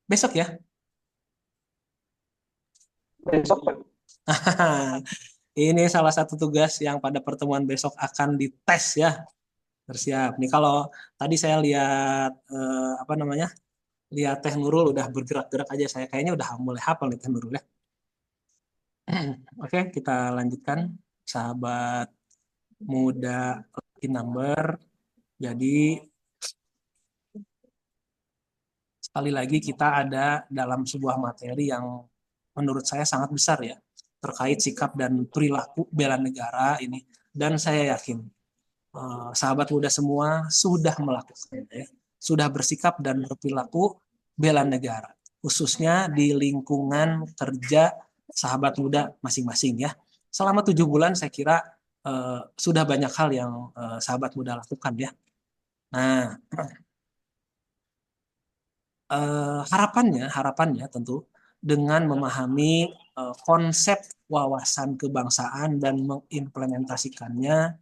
Besok ya? Besok, Pak. Ini salah satu tugas yang pada pertemuan besok akan dites ya. Bersiap. Nih kalau tadi saya lihat apa namanya? Lihat Teh Nurul udah bergerak-gerak aja, saya kayaknya udah mulai hafal nih Teh Nurul ya. Oke, kita lanjutkan sahabat muda lucky number. Jadi sekali lagi kita ada dalam sebuah materi yang menurut saya sangat besar ya, terkait sikap dan perilaku bela negara ini, dan saya yakin sahabat muda semua sudah melakukan ya, sudah bersikap dan berperilaku bela negara, khususnya di lingkungan kerja sahabat muda masing-masing ya. Selama 7 bulan saya kira sudah banyak hal yang sahabat muda lakukan ya. Nah, harapannya tentu dengan memahami konsep wawasan kebangsaan dan mengimplementasikannya,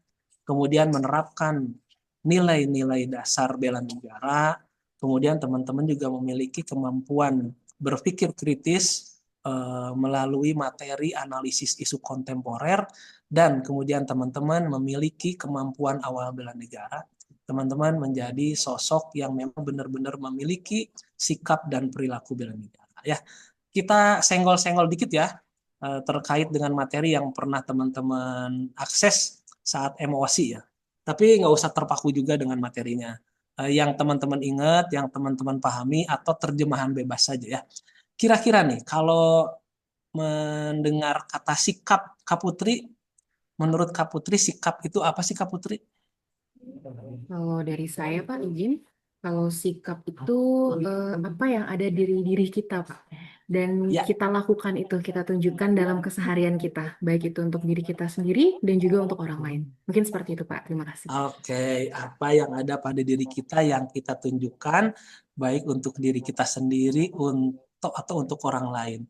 kemudian menerapkan nilai-nilai dasar bela negara, kemudian teman-teman juga memiliki kemampuan berpikir kritis melalui materi analisis isu kontemporer, dan kemudian teman-teman memiliki kemampuan awal bela negara. Teman-teman menjadi sosok yang memang benar-benar memiliki sikap dan perilaku bela negara ya. Kita senggol-senggol dikit ya terkait dengan materi yang pernah teman-teman akses saat emosi ya. Tapi nggak usah terpaku juga dengan materinya. Yang teman-teman ingat, yang teman-teman pahami, atau terjemahan bebas saja ya. Kira-kira nih kalau mendengar kata sikap, Kak Putri, menurut Kak Putri sikap itu apa sih Kak Putri? Kalau dari saya, Pak, izin. Kalau sikap itu apa yang ada di diri kita, Pak. Dan Ya. kita lakukan itu, kita tunjukkan dalam keseharian kita. Baik itu untuk diri kita sendiri dan juga untuk orang lain. Mungkin seperti itu, Pak. Terima kasih. Oke, apa yang ada pada diri kita yang kita tunjukkan, baik untuk diri kita sendiri atau untuk orang lain.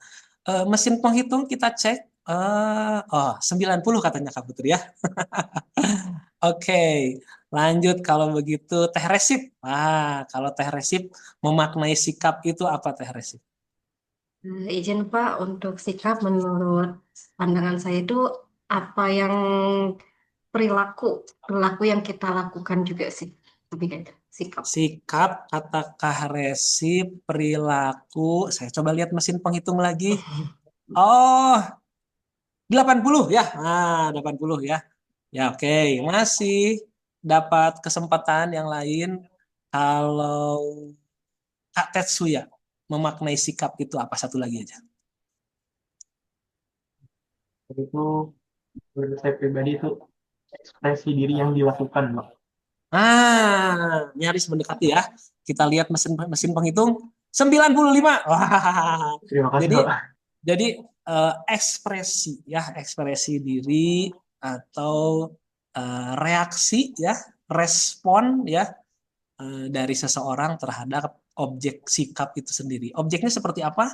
Mesin penghitung kita cek. 90 katanya Kak Putri ya. Oke, lanjut kalau begitu Teh Resip. Kalau Teh Resip memaknai sikap itu apa Teh Resip? Izin Pak, untuk sikap menurut pandangan saya itu apa yang perilaku yang kita lakukan juga sih. Lebih kayak sikap. Sikap, kata Kak Resip, perilaku. Saya coba lihat mesin penghitung lagi. Oh, 80 ya. 80 ya. Ya oke, masih dapat kesempatan yang lain. Kalau Kak Tetsuya memaknai sikap itu apa, satu lagi aja. Itu menurut saya pribadi itu ekspresi diri yang dilakukan, Pak. Nyaris mendekati ya. Kita lihat mesin penghitung 95. Wah. Terima kasih, Pak. Jadi ekspresi ya, ekspresi diri atau reaksi ya, respon ya dari seseorang terhadap objek sikap itu sendiri. Objeknya seperti apa?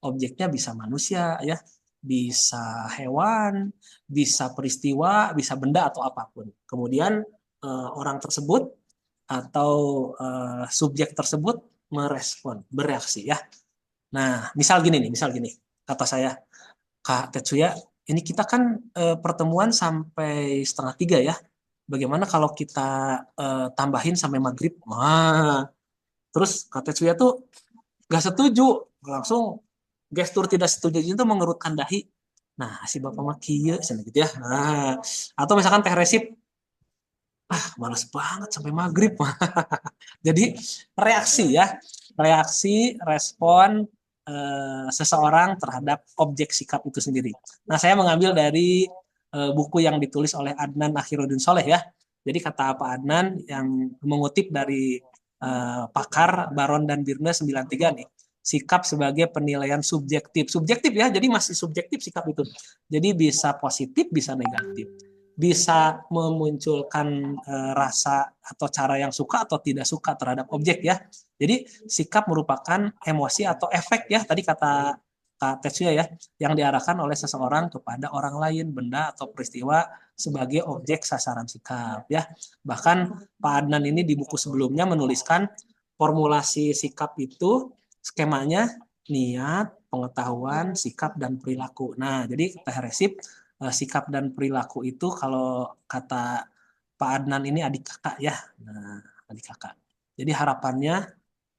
Objeknya bisa manusia ya, bisa hewan, bisa peristiwa, bisa benda atau apapun. Kemudian orang tersebut atau subjek tersebut merespon, bereaksi ya. Nah, misal gini, kata saya, Kak Tetsuya, ini kita kan pertemuan sampai 2:30 ya. Bagaimana kalau kita tambahin sampai maghrib? Terus Kak Tetsuya tuh gak setuju, langsung gestur tidak setuju itu mengerutkan dahi. Nah, si bapak mah kieu gitu ya. Atau misalkan Teh Resip, males banget sampai maghrib. Jadi reaksi ya, respon seseorang terhadap objek sikap itu sendiri. Nah, saya mengambil dari buku yang ditulis oleh Adnan Akhiruddin Soleh ya. Jadi kata Pak Adnan yang mengutip dari pakar Baron dan Birne 93 nih. Sikap sebagai penilaian subjektif. Subjektif ya, jadi masih subjektif sikap itu. Jadi bisa positif, bisa negatif. Bisa memunculkan rasa atau cara yang suka atau tidak suka terhadap objek ya. Jadi sikap merupakan emosi atau efek ya. Tadi kata Kak Tetsuya ya, yang diarahkan oleh seseorang kepada orang lain, benda atau peristiwa sebagai objek sasaran sikap ya. Bahkan Pak Adnan ini di buku sebelumnya menuliskan formulasi sikap itu skemanya niat, pengetahuan, sikap dan perilaku. Nah, jadi Teh Resip, sikap dan perilaku itu kalau kata Pak Adnan ini adik kakak ya. Nah, adik kakak. Jadi harapannya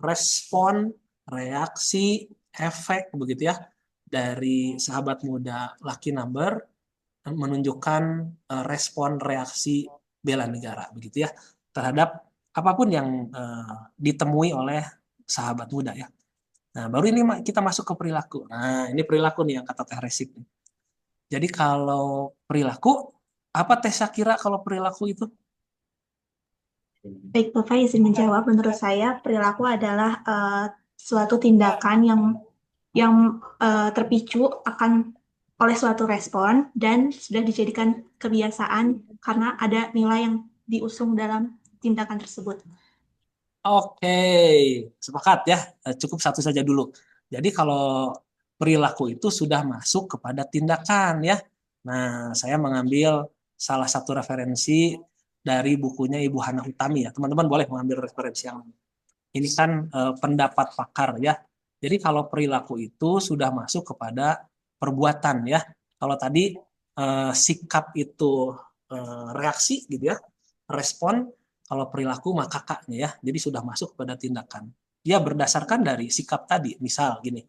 respon, reaksi, efek begitu ya dari sahabat muda Lucky Number menunjukkan respon reaksi bela negara begitu ya terhadap apapun yang ditemui oleh sahabat muda ya. Nah, baru ini kita masuk ke perilaku. Nah, ini perilaku nih yang kata Teh Resip. Jadi kalau perilaku, apa Teh Syakira kalau perilaku itu? Baik, Bapak izin menjawab. Menurut saya, perilaku adalah suatu tindakan yang terpicu akan oleh suatu respon dan sudah dijadikan kebiasaan karena ada nilai yang diusung dalam tindakan tersebut. Oke, sepakat ya. Cukup satu saja dulu. Jadi kalau perilaku itu sudah masuk kepada tindakan ya. Nah, saya mengambil salah satu referensi dari bukunya Ibu Hana Utami ya. Teman-teman boleh mengambil referensi yang ini kan pendapat pakar ya. Jadi kalau perilaku itu sudah masuk kepada perbuatan ya. Kalau tadi sikap itu reaksi gitu ya, respon. Kalau perilaku maka kakaknya ya. Jadi sudah masuk kepada tindakan. Ya berdasarkan dari sikap tadi. Misal gini,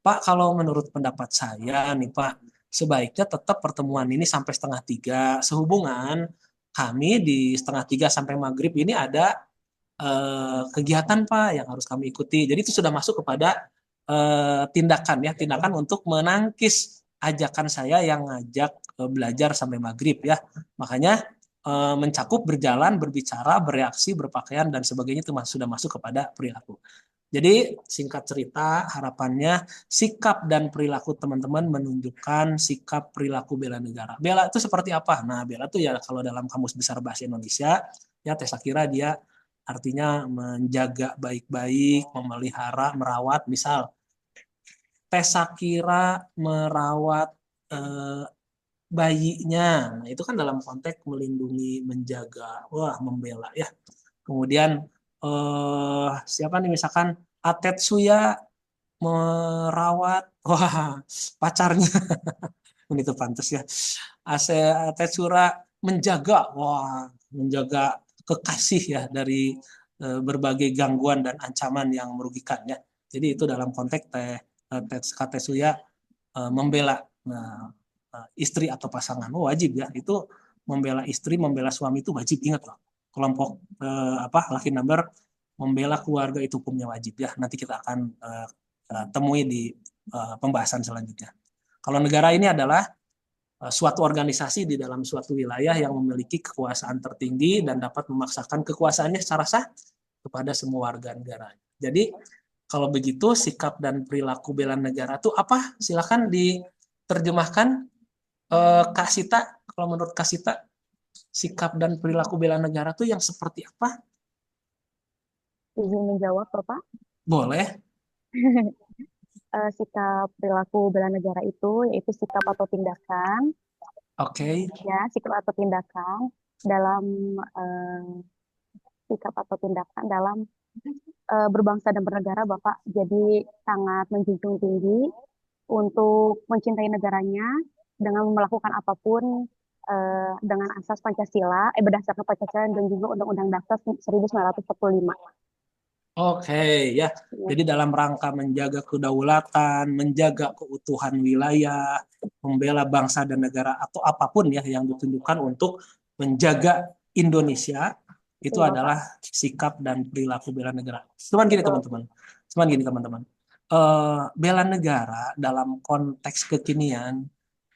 Pak kalau menurut pendapat saya nih Pak, sebaiknya tetap pertemuan ini sampai 2:30. Sehubungan kami di 2:30 sampai maghrib ini ada kegiatan Pak yang harus kami ikuti. Jadi itu sudah masuk kepada tindakan ya, tindakan untuk menangkis ajakan saya yang ngajak belajar sampai maghrib ya. Makanya mencakup berjalan, berbicara, bereaksi, berpakaian dan sebagainya itu sudah masuk kepada perilaku. Jadi singkat cerita harapannya sikap dan perilaku teman-teman menunjukkan sikap perilaku bela negara. Bela itu seperti apa? Nah bela itu ya kalau dalam Kamus Besar Bahasa Indonesia ya Teh Sakira dia artinya menjaga baik-baik, memelihara, merawat. Misal Teh Sakira merawat bayinya. Nah, itu kan dalam konteks melindungi, menjaga, wah membela ya. Kemudian siapa nih misalkan Atetsuya merawat wah pacarnya. Itu pantas ya. Atetsuya menjaga wah menjaga kekasih ya dari berbagai gangguan dan ancaman yang merugikan ya. Jadi itu dalam konteks Tetsuya membela istri atau pasangan. Oh, wajib ya. Itu membela istri, membela suami itu wajib, ingat loh. Kelompok Lucky Number membela keluarga itu hukumnya wajib ya. Nanti kita akan temui di pembahasan selanjutnya. Kalau negara ini adalah suatu organisasi di dalam suatu wilayah yang memiliki kekuasaan tertinggi dan dapat memaksakan kekuasaannya secara sah kepada semua warga negara. Jadi kalau begitu sikap dan perilaku bela negara itu apa? Silakan diterjemahkan Kak Sita. Kalau menurut Kak Sita sikap dan perilaku bela negara itu yang seperti apa? Izin menjawab, Bapak. Boleh. Sikap perilaku bela negara itu yaitu sikap atau tindakan. Oke. Ya, sikap atau tindakan dalam sikap atau tindakan dalam berbangsa dan bernegara, Bapak. Jadi sangat menjunjung tinggi untuk mencintai negaranya dengan melakukan apapun dengan asas Pancasila, berdasarkan Pancasila dan juga Undang-Undang Dasar 1945. Oke ya. Jadi dalam rangka menjaga kedaulatan, menjaga keutuhan wilayah, membela bangsa dan negara atau apapun ya yang ditunjukkan untuk menjaga Indonesia itu adalah sikap dan perilaku bela negara. Cuman gini teman-teman. Bela negara dalam konteks kekinian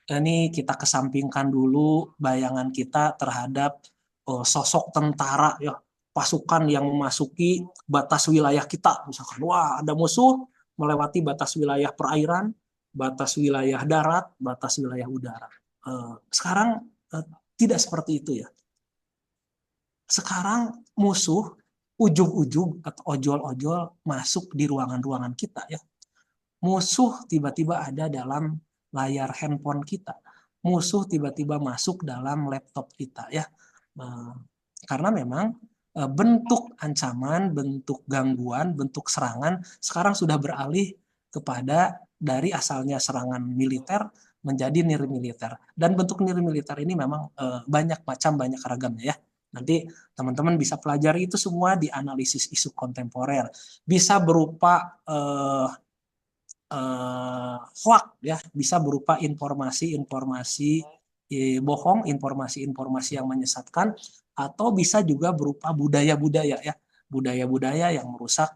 ini kita kesampingkan dulu bayangan kita terhadap sosok tentara ya, pasukan yang memasuki batas wilayah kita. Misalkan, wah ada musuh melewati batas wilayah perairan, batas wilayah darat, batas wilayah udara. Sekarang tidak seperti itu ya. Sekarang musuh ujug-ujug atau ojol-ojol masuk di ruangan-ruangan kita ya. musuh tiba-tiba ada dalam layar handphone kita, musuh tiba-tiba masuk dalam laptop kita ya. Karena memang bentuk ancaman, bentuk gangguan, bentuk serangan sekarang sudah beralih kepada dari asalnya serangan militer menjadi nirmiliter. Dan bentuk nirmiliter ini memang banyak macam, banyak ragamnya ya. Nanti teman-teman bisa pelajari itu semua di analisis isu kontemporer. Bisa berupa hoax ya, bisa berupa informasi-informasi bohong, informasi-informasi yang menyesatkan, atau bisa juga berupa budaya-budaya ya, budaya-budaya yang merusak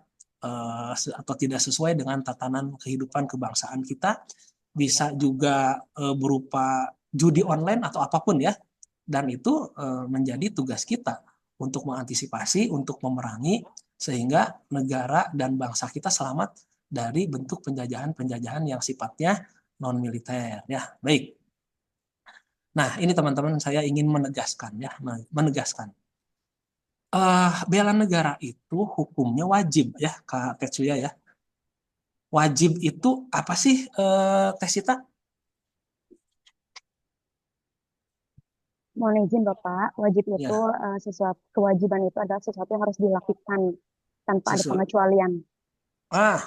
atau tidak sesuai dengan tatanan kehidupan kebangsaan kita. Bisa juga berupa judi online atau apapun ya, dan itu menjadi tugas kita untuk mengantisipasi, untuk memerangi sehingga negara dan bangsa kita selamat dari bentuk penjajahan-penjajahan yang sifatnya non militer ya. Baik. Nah, ini teman-teman saya ingin menegaskan ya, menegaskan. Bela negara itu hukumnya wajib ya, Kak Tetsuya ya. Wajib itu apa sih, Teh Sita? Mohon izin Bapak, wajib itu Ya, sesuatu, kewajiban itu adalah sesuatu yang harus dilakukan tanpa ada sesuatu. pengecualian.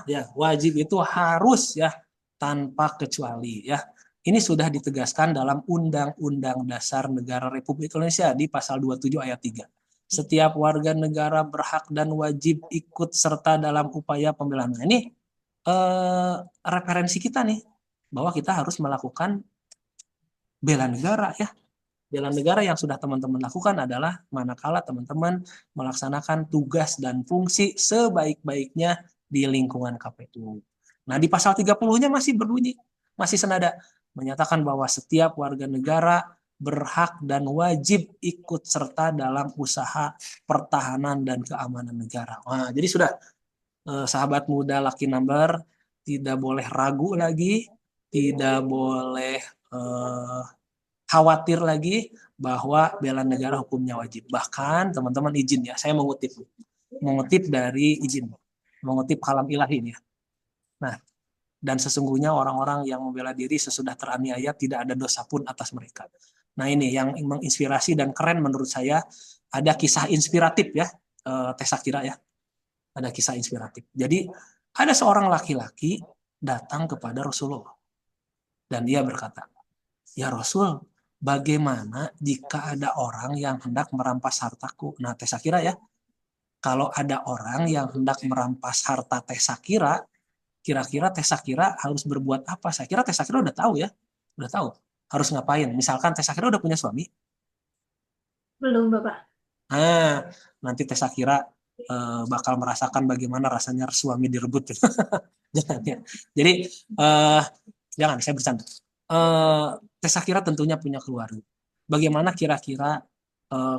Ya, wajib itu harus ya, tanpa kecuali ya. Ini sudah ditegaskan dalam Undang-Undang Dasar Negara Republik Indonesia di pasal 27 ayat 3. Setiap warga negara berhak dan wajib ikut serta dalam upaya pembelaan. Nah, ini referensi kita nih, bahwa kita harus melakukan bela negara ya. Bela negara yang sudah teman-teman lakukan adalah manakala teman-teman melaksanakan tugas dan fungsi sebaik-baiknya di lingkungan KPU. Nah, di pasal 30-nya masih berbunyi, masih senada, menyatakan bahwa setiap warga negara berhak dan wajib ikut serta dalam usaha pertahanan dan keamanan negara. Nah, jadi sudah, sahabat muda Lucky Number, tidak boleh ragu lagi, tidak boleh khawatir lagi bahwa bela negara hukumnya wajib. Bahkan teman-teman izin ya, saya mengutip dari izin, mengutip kalam ilahi ini ya. Nah, dan sesungguhnya orang-orang yang membela diri sesudah teraniaya tidak ada dosa pun atas mereka. Nah, ini yang menginspirasi dan keren menurut saya, ada kisah inspiratif ya, Teh Sakira ya. Ada kisah inspiratif. Jadi ada seorang laki-laki datang kepada Rasulullah dan dia berkata, "Ya Rasul, bagaimana jika ada orang yang hendak merampas hartaku?" Nah, Teh Sakira ya, kalau ada orang yang hendak merampas harta Teh Sakira, kira-kira Teh Sakira harus berbuat apa? Saya kira Teh Sakira udah tahu ya, udah tahu harus ngapain. Misalkan Teh Sakira udah punya suami, Belum, Bapak. nah nanti Teh Sakira bakal merasakan bagaimana rasanya suami direbut. Jangan ya. Jadi jangan, saya bercanda. Teh Sakira tentunya punya keluarga. Bagaimana kira-kira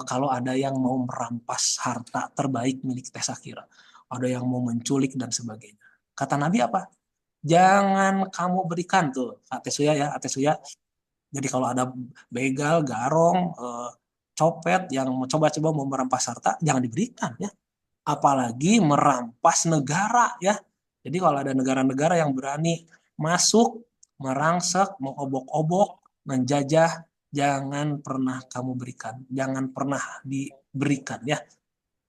kalau ada yang mau merampas harta terbaik milik Teh Sakira, ada yang mau menculik dan sebagainya. Kata Nabi apa? Jangan kamu berikan tuh, Kak Tesuya ya, Tesuya. Jadi kalau ada begal, garong, copet yang coba-coba mau merampas harta, jangan diberikan ya. Apalagi merampas negara ya. Jadi kalau ada negara-negara yang berani masuk, merangsek, mengobok-obok, menjajah, jangan pernah kamu berikan, jangan pernah diberikan ya,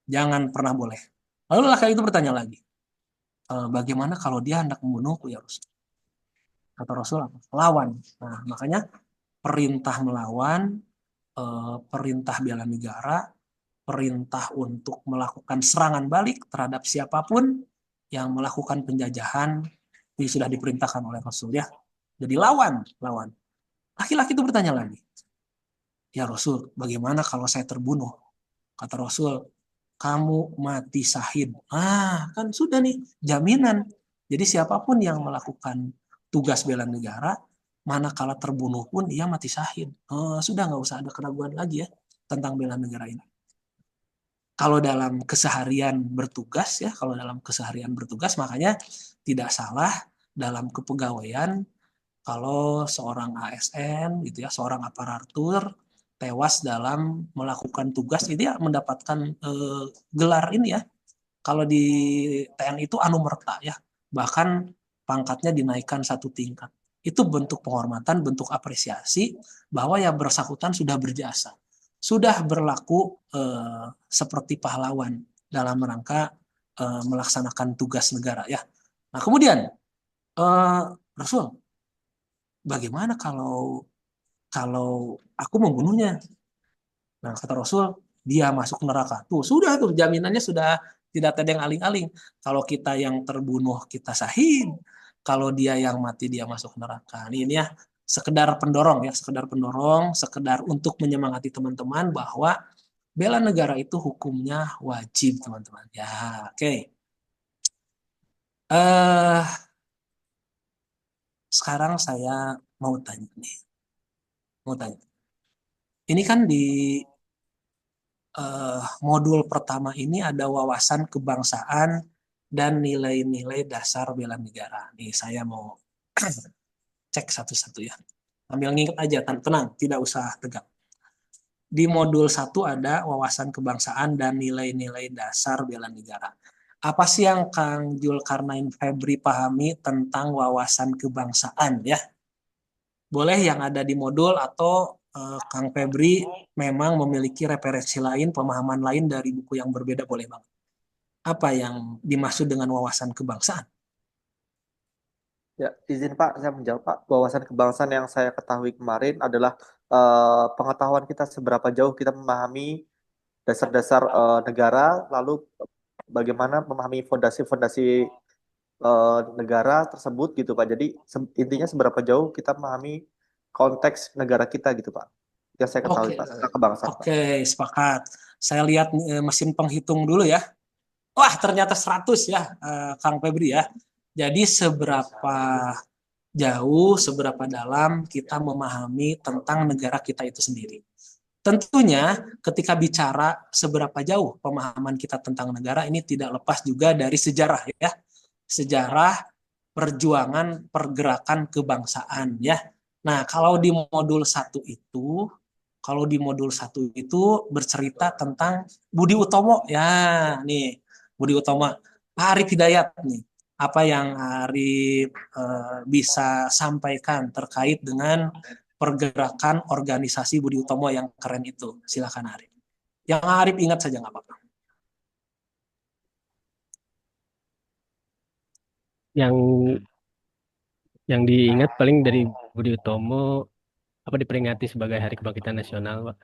jangan pernah boleh. Lalu laki itu bertanya lagi, bagaimana kalau dia hendak membunuhku ya Rasul? Kata Rasul apa? Lawan. Nah, makanya perintah melawan, perintah bela negara, perintah untuk melakukan serangan balik terhadap siapapun yang melakukan penjajahan ini sudah diperintahkan oleh Rasul ya. Jadi lawan. Laki-laki itu bertanya lagi, "Ya Rasul, bagaimana kalau saya terbunuh?" Kata Rasul, "Kamu mati syahid." Kan sudah nih jaminan. Jadi siapapun yang melakukan tugas bela negara, manakala terbunuh pun ia mati syahid. Sudah nggak usah ada keraguan lagi ya tentang bela negara ini. Kalau dalam keseharian bertugas ya, makanya tidak salah dalam kepegawaian kalau seorang ASN gitu ya, seorang aparatur tewas dalam melakukan tugas itu ya mendapatkan gelar ini ya. Kalau di TNI itu anumerta ya. Bahkan pangkatnya dinaikkan 1 tingkat. Itu bentuk penghormatan, bentuk apresiasi bahwa yang bersangkutan sudah berjasa, sudah berlaku seperti pahlawan dalam rangka melaksanakan tugas negara ya. Nah kemudian Rasul, bagaimana kalau aku membunuhnya? Nah kata Rasul, dia masuk neraka. Tuh sudah tuh jaminannya sudah tidak ada yang aling-aling. Kalau kita yang terbunuh kita syahid, kalau dia yang mati dia masuk neraka. Ini ya sekedar pendorong ya, sekedar untuk menyemangati teman-teman bahwa bela negara itu hukumnya wajib teman-teman. Ya, oke. Sekarang saya mau tanya nih. Ini kan di modul pertama ini ada wawasan kebangsaan dan nilai-nilai dasar bela negara. Nih saya mau cek satu-satu ya. Sambil nginget aja, tenang, tidak usah tegang. Di modul 1 ada wawasan kebangsaan dan nilai-nilai dasar bela negara. Apa sih yang Kang Julkarnain Febri pahami tentang wawasan kebangsaan ya? Boleh yang ada di modul atau Kang Febri memang memiliki referensi lain, pemahaman lain dari buku yang berbeda, boleh banget. Apa yang dimaksud dengan wawasan kebangsaan? Ya, izin Pak, saya menjawab Pak. Wawasan kebangsaan yang saya ketahui kemarin adalah pengetahuan kita seberapa jauh kita memahami dasar-dasar negara, lalu bagaimana memahami fondasi-fondasi negara tersebut gitu Pak. Jadi intinya seberapa jauh kita memahami konteks negara kita gitu Pak. Yang saya ketahui Pak, tentang kebangsaan Pak. Oke, sepakat. Saya lihat mesin penghitung dulu ya. Wah, ternyata 100 ya, Kang Febri ya. Jadi seberapa jauh, seberapa dalam kita memahami tentang negara kita itu sendiri. Tentunya ketika bicara seberapa jauh pemahaman kita tentang negara ini tidak lepas juga dari sejarah ya. Sejarah perjuangan pergerakan kebangsaan ya. Nah, kalau di modul 1 itu bercerita tentang Budi Utomo ya, nih Budi Utomo, Pak Arif Hidayat nih. Apa yang Arif bisa sampaikan terkait dengan pergerakan organisasi Budi Utomo yang keren itu? Silakan Arif. Yang Arif ingat saja nggak apa-apa. Yang diingat paling dari Budi Utomo diperingati sebagai Hari Kebangkitan Nasional, Pak.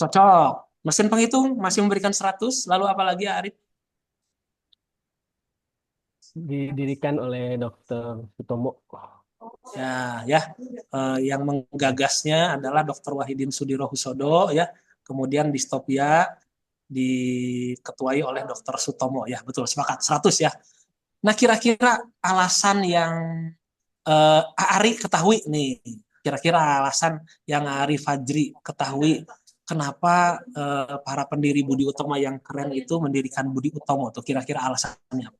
Cocok. Mesin penghitung masih memberikan 100. Lalu apa lagi Arif? Didirikan oleh Dr. Sutomo. Yang menggagasnya adalah Dr. Wahidin Sudirohusodo ya. Kemudian Distopia diketuai oleh Dr. Sutomo ya. Betul, sepakat 100 ya. Nah, kira-kira alasan yang Ari ketahui nih. Kira-kira alasan yang Ari Fajri ketahui kenapa para pendiri Budi Utomo yang keren itu mendirikan Budi Utomo tuh, kira-kira alasannya apa?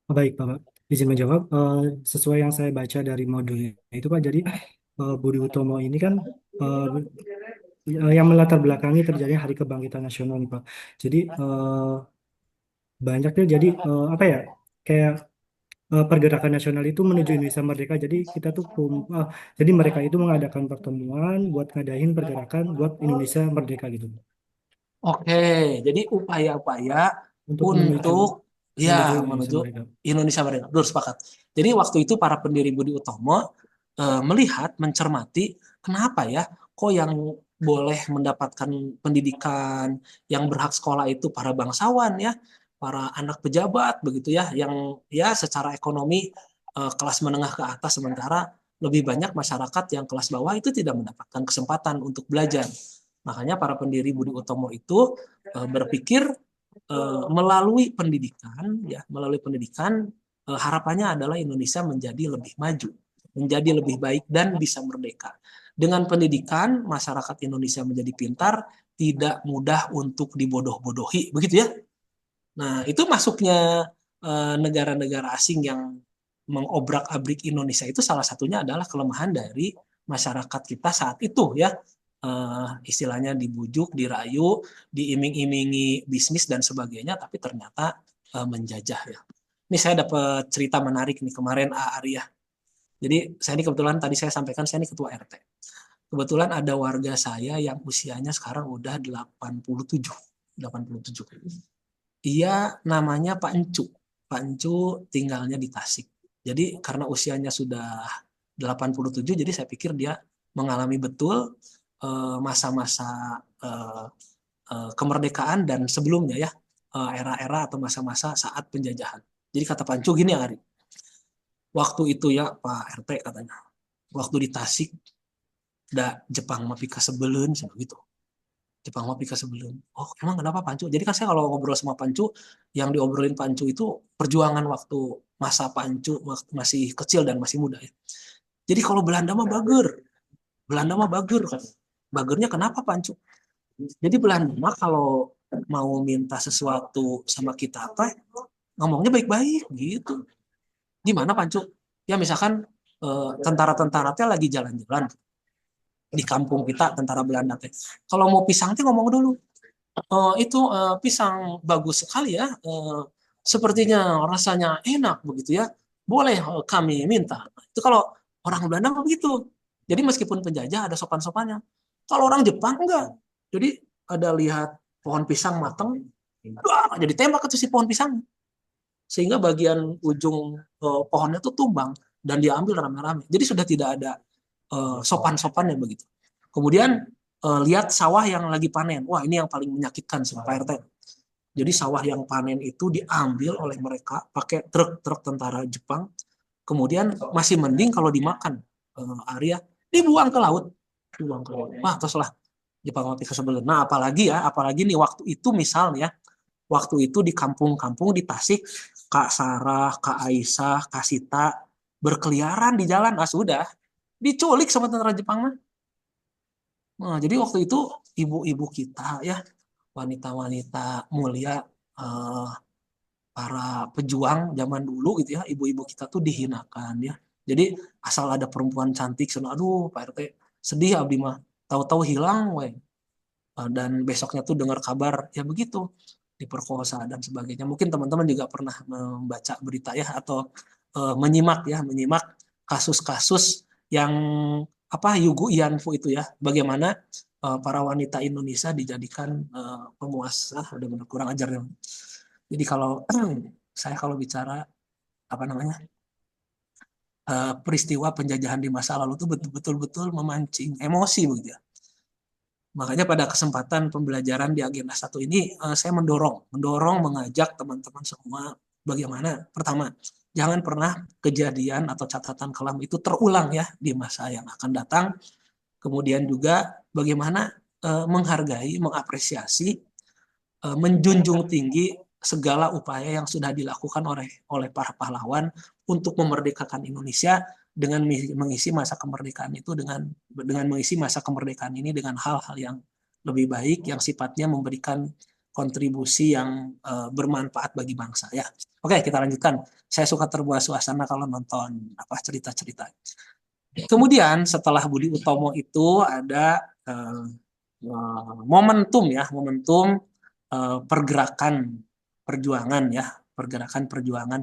Baik, Pak. Izin menjawab. Sesuai yang saya baca dari modulnya itu, Pak. Jadi Budi Utomo ini kan yang melatar belakangi terjadinya Hari Kebangkitan Nasional nih, Pak. Jadi banyaknya jadi kayak pergerakan nasional itu menuju Indonesia Merdeka. Jadi kita tuh jadi mereka itu mengadakan pertemuan buat ngadain pergerakan buat Indonesia Merdeka gitu. Oke, jadi upaya-upaya untuk menuju Indonesia Merdeka. Betul, sepakat. Jadi waktu itu para pendiri Budi Utomo melihat, mencermati kenapa ya kok yang boleh mendapatkan pendidikan, yang berhak sekolah itu para bangsawan ya, para anak pejabat begitu ya, yang ya secara ekonomi kelas menengah ke atas, sementara lebih banyak masyarakat yang kelas bawah itu tidak mendapatkan kesempatan untuk belajar. Makanya para pendiri Budi Utomo itu berpikir melalui pendidikan harapannya adalah Indonesia menjadi lebih maju, menjadi lebih baik dan bisa merdeka. Dengan pendidikan masyarakat Indonesia menjadi pintar, tidak mudah untuk dibodoh-bodohi, begitu ya. Nah, itu masuknya negara-negara asing yang mengobrak-abrik Indonesia itu salah satunya adalah kelemahan dari masyarakat kita saat itu ya. Istilahnya dibujuk, dirayu, diiming-imingi bisnis dan sebagainya, tapi ternyata menjajah ya. Ini saya dapat cerita menarik nih kemarin Arya. Jadi saya ini kebetulan tadi saya sampaikan saya ini ketua RT. Kebetulan ada warga saya yang usianya sekarang udah 87. 87. Ia namanya Pak Encu. Pak Encu tinggalnya di Tasik. Jadi karena usianya sudah 87, jadi saya pikir dia mengalami betul masa-masa kemerdekaan dan sebelumnya ya, era-era atau masa-masa saat penjajahan. Jadi kata Pak Encu gini, Ari. Waktu itu ya Pak RT katanya. Waktu di Tasik, da Jepang mah pika sebeleun gitu. Jepang mah pika sebelum. Oh, emang kenapa Pancu? Jadi kan saya kalau ngobrol sama Pancu, yang diobrolin Pancu itu perjuangan waktu masa Pancu waktu masih kecil dan masih muda ya. Jadi kalau Belanda mah bager. Belanda mah bager kan. Bagernya kenapa Pancu? Jadi Belanda mah kalau mau minta sesuatu sama kita apa, ngomongnya baik-baik gitu. Gimana Pancu? Ya misalkan tentara-tentara teh lagi jalan-jalan di kampung kita tentara Belanda teh. Kalau mau pisang teh ngomong dulu. Itu pisang bagus sekali ya. Sepertinya rasanya enak begitu ya. Boleh kami minta. Itu kalau orang Belanda mah begitu. Jadi meskipun penjajah ada sopan-sopannya. Kalau orang Jepang enggak. Jadi ada lihat pohon pisang matang, wah, jadi tembak itu si pohon pisang. Sehingga bagian ujung pohonnya tuh tumbang dan diambil rame-rame. Jadi sudah tidak ada sopan-sopannya begitu. Kemudian lihat sawah yang lagi panen. Wah, ini yang paling menyakitkan sama Pak RT. Jadi sawah yang panen itu diambil oleh mereka pakai truk-truk tentara Jepang. Kemudian masih mending kalau dimakan Arya, dibuang ke laut. Dibuang ke laut. Wah, teruslah Jepang mati kesebelan. Nah, apalagi nih waktu itu misalnya, waktu itu di kampung-kampung di Tasik, Kak Sarah, Kak Aisyah, Kak Sita berkeliaran di jalan. Ah, sudah diculik sama tentara Jepang mah. Nah, jadi waktu itu ibu-ibu kita ya, wanita-wanita mulia, eh, para pejuang zaman dulu gitu ya, ibu-ibu kita tuh dihinakan ya. Jadi asal ada perempuan cantik, aduh Pak RT sedih abdi mah, tahu-tahu hilang, weh. Dan besoknya tuh dengar kabar ya begitu, diperkosa dan sebagainya. Mungkin teman-teman juga pernah membaca berita ya atau menyimak kasus-kasus yang apa Yugu Yanfu itu ya, bagaimana para wanita Indonesia dijadikan pemuasa, udah benar kurang ajar ya. Jadi kalau saya kalau bicara apa namanya peristiwa penjajahan di masa lalu itu betul-betul memancing emosi begitu ya. Makanya pada kesempatan pembelajaran di agenda satu ini saya mendorong mengajak teman-teman semua bagaimana pertama jangan pernah kejadian atau catatan kelam itu terulang ya di masa yang akan datang. Kemudian juga bagaimana menghargai, mengapresiasi, menjunjung tinggi segala upaya yang sudah dilakukan oleh para pahlawan untuk memerdekakan Indonesia dengan mengisi masa kemerdekaan itu dengan mengisi masa kemerdekaan ini dengan hal-hal yang lebih baik yang sifatnya memberikan kontribusi yang bermanfaat bagi bangsa ya. Oke, kita lanjutkan. Saya suka terbuat suasana kalau nonton apa cerita-cerita. Kemudian setelah Budi Utomo itu ada momentum ya, momentum pergerakan perjuangan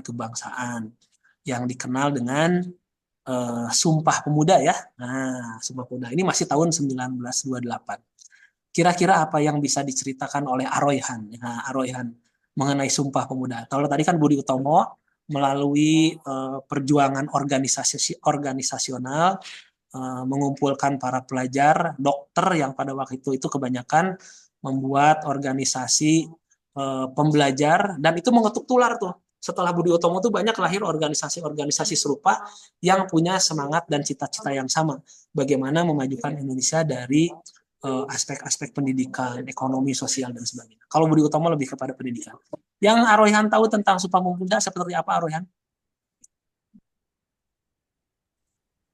kebangsaan yang dikenal dengan Sumpah Pemuda ya. Nah, Sumpah Pemuda ini masih tahun 1928. Kira-kira apa yang bisa diceritakan oleh Aroyhan? Nah, Aroyhan mengenai Sumpah Pemuda. Kalau tadi kan Budi Utomo melalui perjuangan organisasional mengumpulkan para pelajar, dokter yang pada waktu itu kebanyakan membuat organisasi pembelajar dan itu mengetuk tular tuh. Setelah Budi Utomo tuh banyak lahir organisasi-organisasi serupa yang punya semangat dan cita-cita yang sama. Bagaimana memajukan Indonesia dari aspek-aspek pendidikan, ekonomi, sosial, dan sebagainya. Kalau Budi Utomo lebih kepada pendidikan. Yang Aroyhan tahu tentang Sumpah Pemuda seperti apa Aroyhan?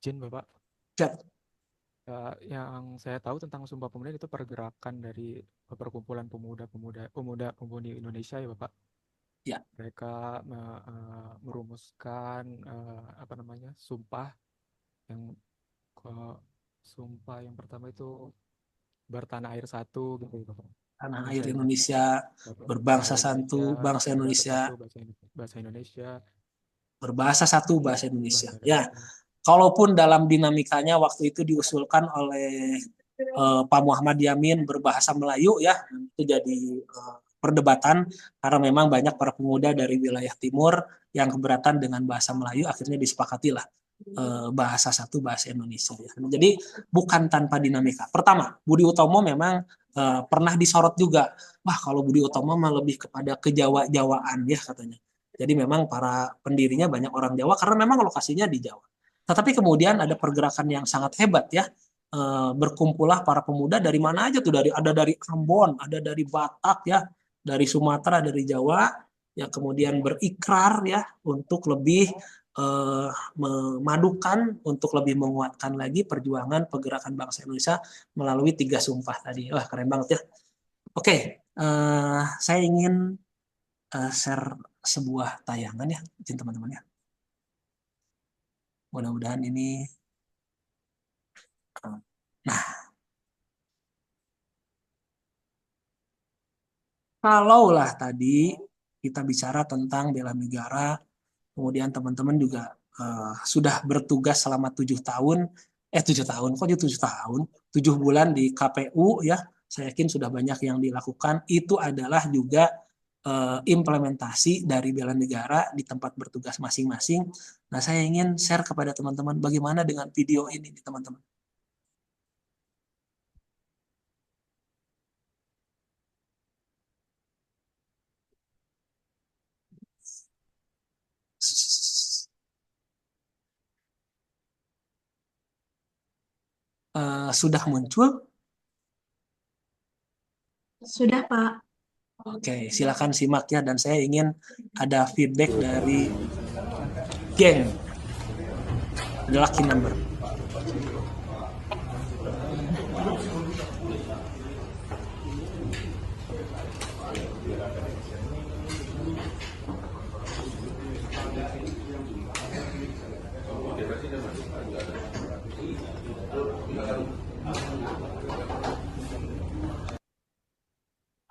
Izin Bapak. Siap. Yang saya tahu tentang Sumpah Pemuda itu pergerakan dari perkumpulan pemuda-pemudi Indonesia ya Bapak. Ya. Mereka merumuskan apa namanya sumpah yang sumpah yang pertama itu bertanah air satu gitu Bapak. tanah bangsa air Indonesia, Indonesia, berbangsa satu, bangsa berbangsa Indonesia, satu, bahasa Indonesia, berbahasa satu, bahasa Indonesia. bahasa Ya, Indonesia. kalaupun dalam dinamikanya waktu itu diusulkan oleh Pak Muhammad Yamin berbahasa Melayu ya, itu jadi perdebatan karena memang banyak para pemuda dari wilayah timur yang keberatan dengan bahasa Melayu, akhirnya disepakatilah bahasa satu, bahasa Indonesia ya. Jadi bukan tanpa dinamika. Pertama, Budi Utomo memang pernah disorot juga. Wah, kalau Budi Utomo mah lebih kepada kejawa-jawaan ya katanya. Jadi memang para pendirinya banyak orang Jawa karena memang lokasinya di Jawa. Tetapi kemudian ada pergerakan yang sangat hebat ya. Berkumpullah para pemuda dari mana aja tuh, ada dari Ambon, ada dari Batak ya, dari Sumatera, dari Jawa ya, kemudian berikrar ya untuk lebih memadukan, untuk lebih menguatkan lagi perjuangan pergerakan bangsa Indonesia melalui 3 sumpah tadi. Wah, keren banget ya. Oke, saya ingin share sebuah tayangan ya, teman-teman ya. Mudah-mudahan ini. Nah, kalaulah tadi kita bicara tentang bela negara, kemudian teman-teman juga sudah bertugas selama 7 tahun, 7 tahun, kok 7 tahun, 7 bulan di KPU ya, saya yakin sudah banyak yang dilakukan. Itu adalah juga implementasi dari bela negara di tempat bertugas masing-masing. Nah, saya ingin share kepada teman-teman bagaimana dengan video ini, teman-teman. Sudah muncul? Sudah, Pak. Oke, silakan simak ya, dan saya ingin ada feedback dari geng The Lucky Number.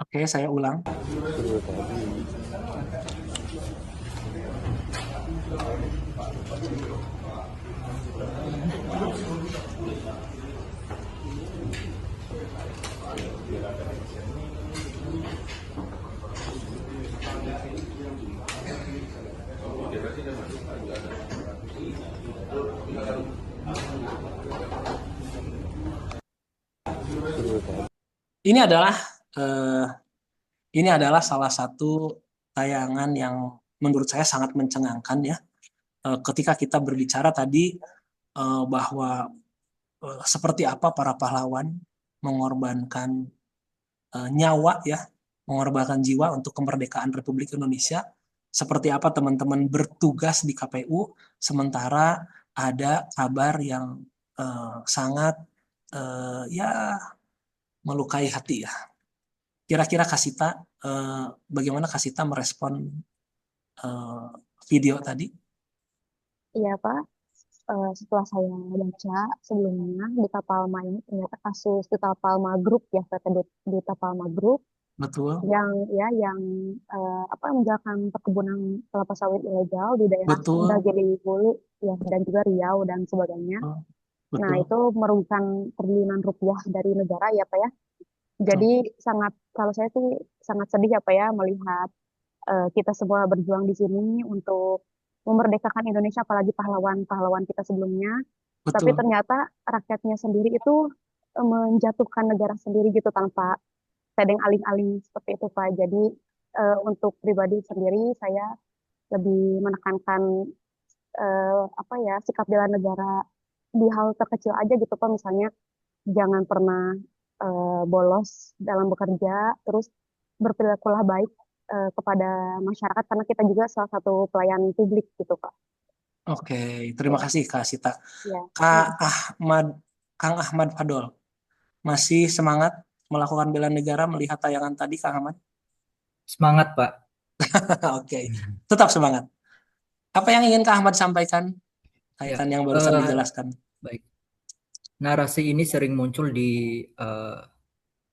Oke, saya ulang. Ini adalah salah satu tayangan yang menurut saya sangat mencengangkan ya. Ketika kita berbicara tadi bahwa seperti apa para pahlawan mengorbankan nyawa ya, mengorbankan jiwa untuk kemerdekaan Republik Indonesia. Seperti apa teman-teman bertugas di KPU, sementara ada kabar yang sangat ya melukai hati ya. Kira-kira Kasita, bagaimana Kasita merespon video tadi? Iya, Pak. Setelah saya baca sebelumnya di Tapalma ini ternyata kasus di Tapalma Group ya, PT di Tapalma Group Betul. yang menjalankan perkebunan kelapa sawit ilegal di daerah Betul. Indragiri Hulu ya, dan juga Riau dan sebagainya. Betul. Nah, itu merugikan triliunan rupiah dari negara ya, Pak ya. Jadi kalau saya sih sangat sedih ya Pak ya melihat kita semua berjuang di sini untuk memerdekakan Indonesia, apalagi pahlawan-pahlawan kita sebelumnya. Tapi Betul. ternyata rakyatnya sendiri itu menjatuhkan negara sendiri gitu tanpa tedeng aling-aling seperti itu Pak. Jadi untuk pribadi sendiri saya lebih menekankan sikap bela negara di hal terkecil aja gitu Pak. Misalnya jangan pernah bolos dalam bekerja, terus berperilakulah baik kepada masyarakat karena kita juga salah satu pelayan publik gitu Pak. Oke, terima kasih Kak Sita. Ya. Kang Ahmad Fadol, masih semangat melakukan bela negara melihat tayangan tadi Kang Ahmad? Semangat, Pak. Oke, tetap semangat. Apa yang ingin Kak Ahmad sampaikan kaitan yang barusan dijelaskan? Baik. Narasi ini sering muncul di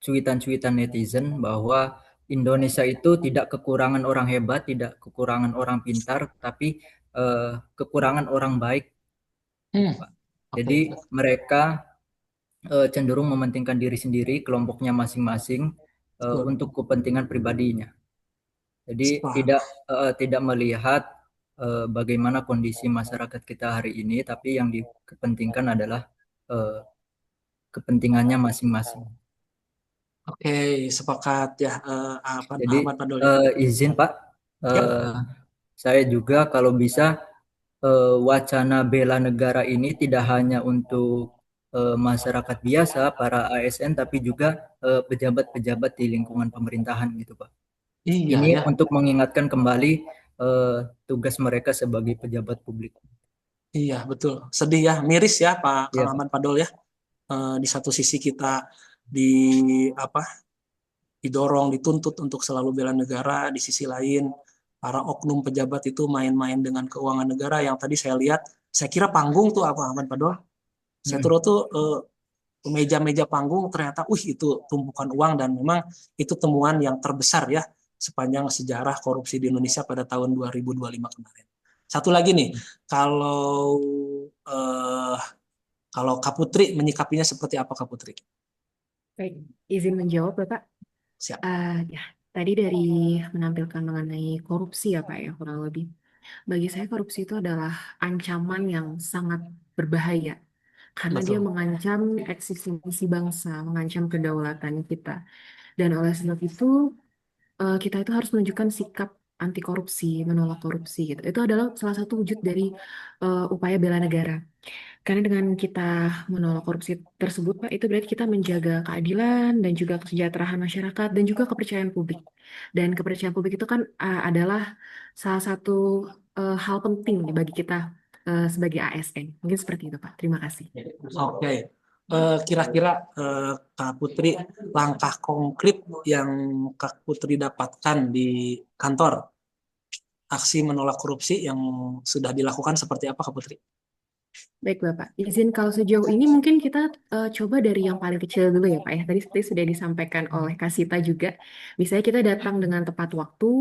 cuitan-cuitan netizen bahwa Indonesia itu tidak kekurangan orang hebat, tidak kekurangan orang pintar, tapi kekurangan orang baik, Pak. Jadi mereka cenderung mementingkan diri sendiri, kelompoknya masing-masing untuk kepentingan pribadinya. Jadi tidak melihat bagaimana kondisi masyarakat kita hari ini, tapi yang dikepentingkan adalah kepentingannya masing-masing. Oke, sepakat ya, Jadi Ahmad Fadol. izin Pak, saya juga kalau bisa wacana bela negara ini tidak hanya untuk masyarakat biasa, para ASN, tapi juga pejabat-pejabat di lingkungan pemerintahan gitu Pak. Iya Ini ya. untuk mengingatkan kembali tugas mereka sebagai pejabat publik. Iya, betul. Sedih ya, miris ya Pak Iya, Kang Ahmad Fadol ya. Di satu sisi kita didorong, dituntut untuk selalu bela negara, di sisi lain para oknum pejabat itu main-main dengan keuangan negara yang tadi saya lihat, saya kira panggung tuh Pak Ahmad Fadol. Saya turun tuh meja-meja panggung, ternyata itu tumpukan uang, dan memang itu temuan yang terbesar ya sepanjang sejarah korupsi di Indonesia pada tahun 2025 kemarin. Satu lagi nih, kalau Kak Putri menyikapinya seperti apa Kak Putri? Baik, izin menjawab Bapak. Siap. Ya, tadi dari menampilkan mengenai korupsi ya Pak ya, kurang lebih. Bagi saya korupsi itu adalah ancaman yang sangat berbahaya. Karena dia Betul. mengancam eksistensi bangsa, mengancam kedaulatan kita. Dan oleh sebab itu, kita itu harus menunjukkan sikap anti korupsi, menolak korupsi gitu. Itu adalah salah satu wujud dari upaya bela negara. Karena dengan kita menolak korupsi tersebut, Pak, itu berarti kita menjaga keadilan dan juga kesejahteraan masyarakat dan juga kepercayaan publik. Dan kepercayaan publik itu kan adalah salah satu hal penting nih bagi kita sebagai ASN. Mungkin seperti itu, Pak. Terima kasih. Oke. Kira-kira Kak Putri, langkah konkret yang Kak Putri dapatkan di kantor aksi menolak korupsi yang sudah dilakukan seperti apa Kak Putri? Baik Bapak, izin kalau sejauh ini mungkin kita coba dari yang paling kecil dulu ya Pak ya. Tadi seperti sudah disampaikan oleh Kasita juga. Misalnya kita datang dengan tepat waktu,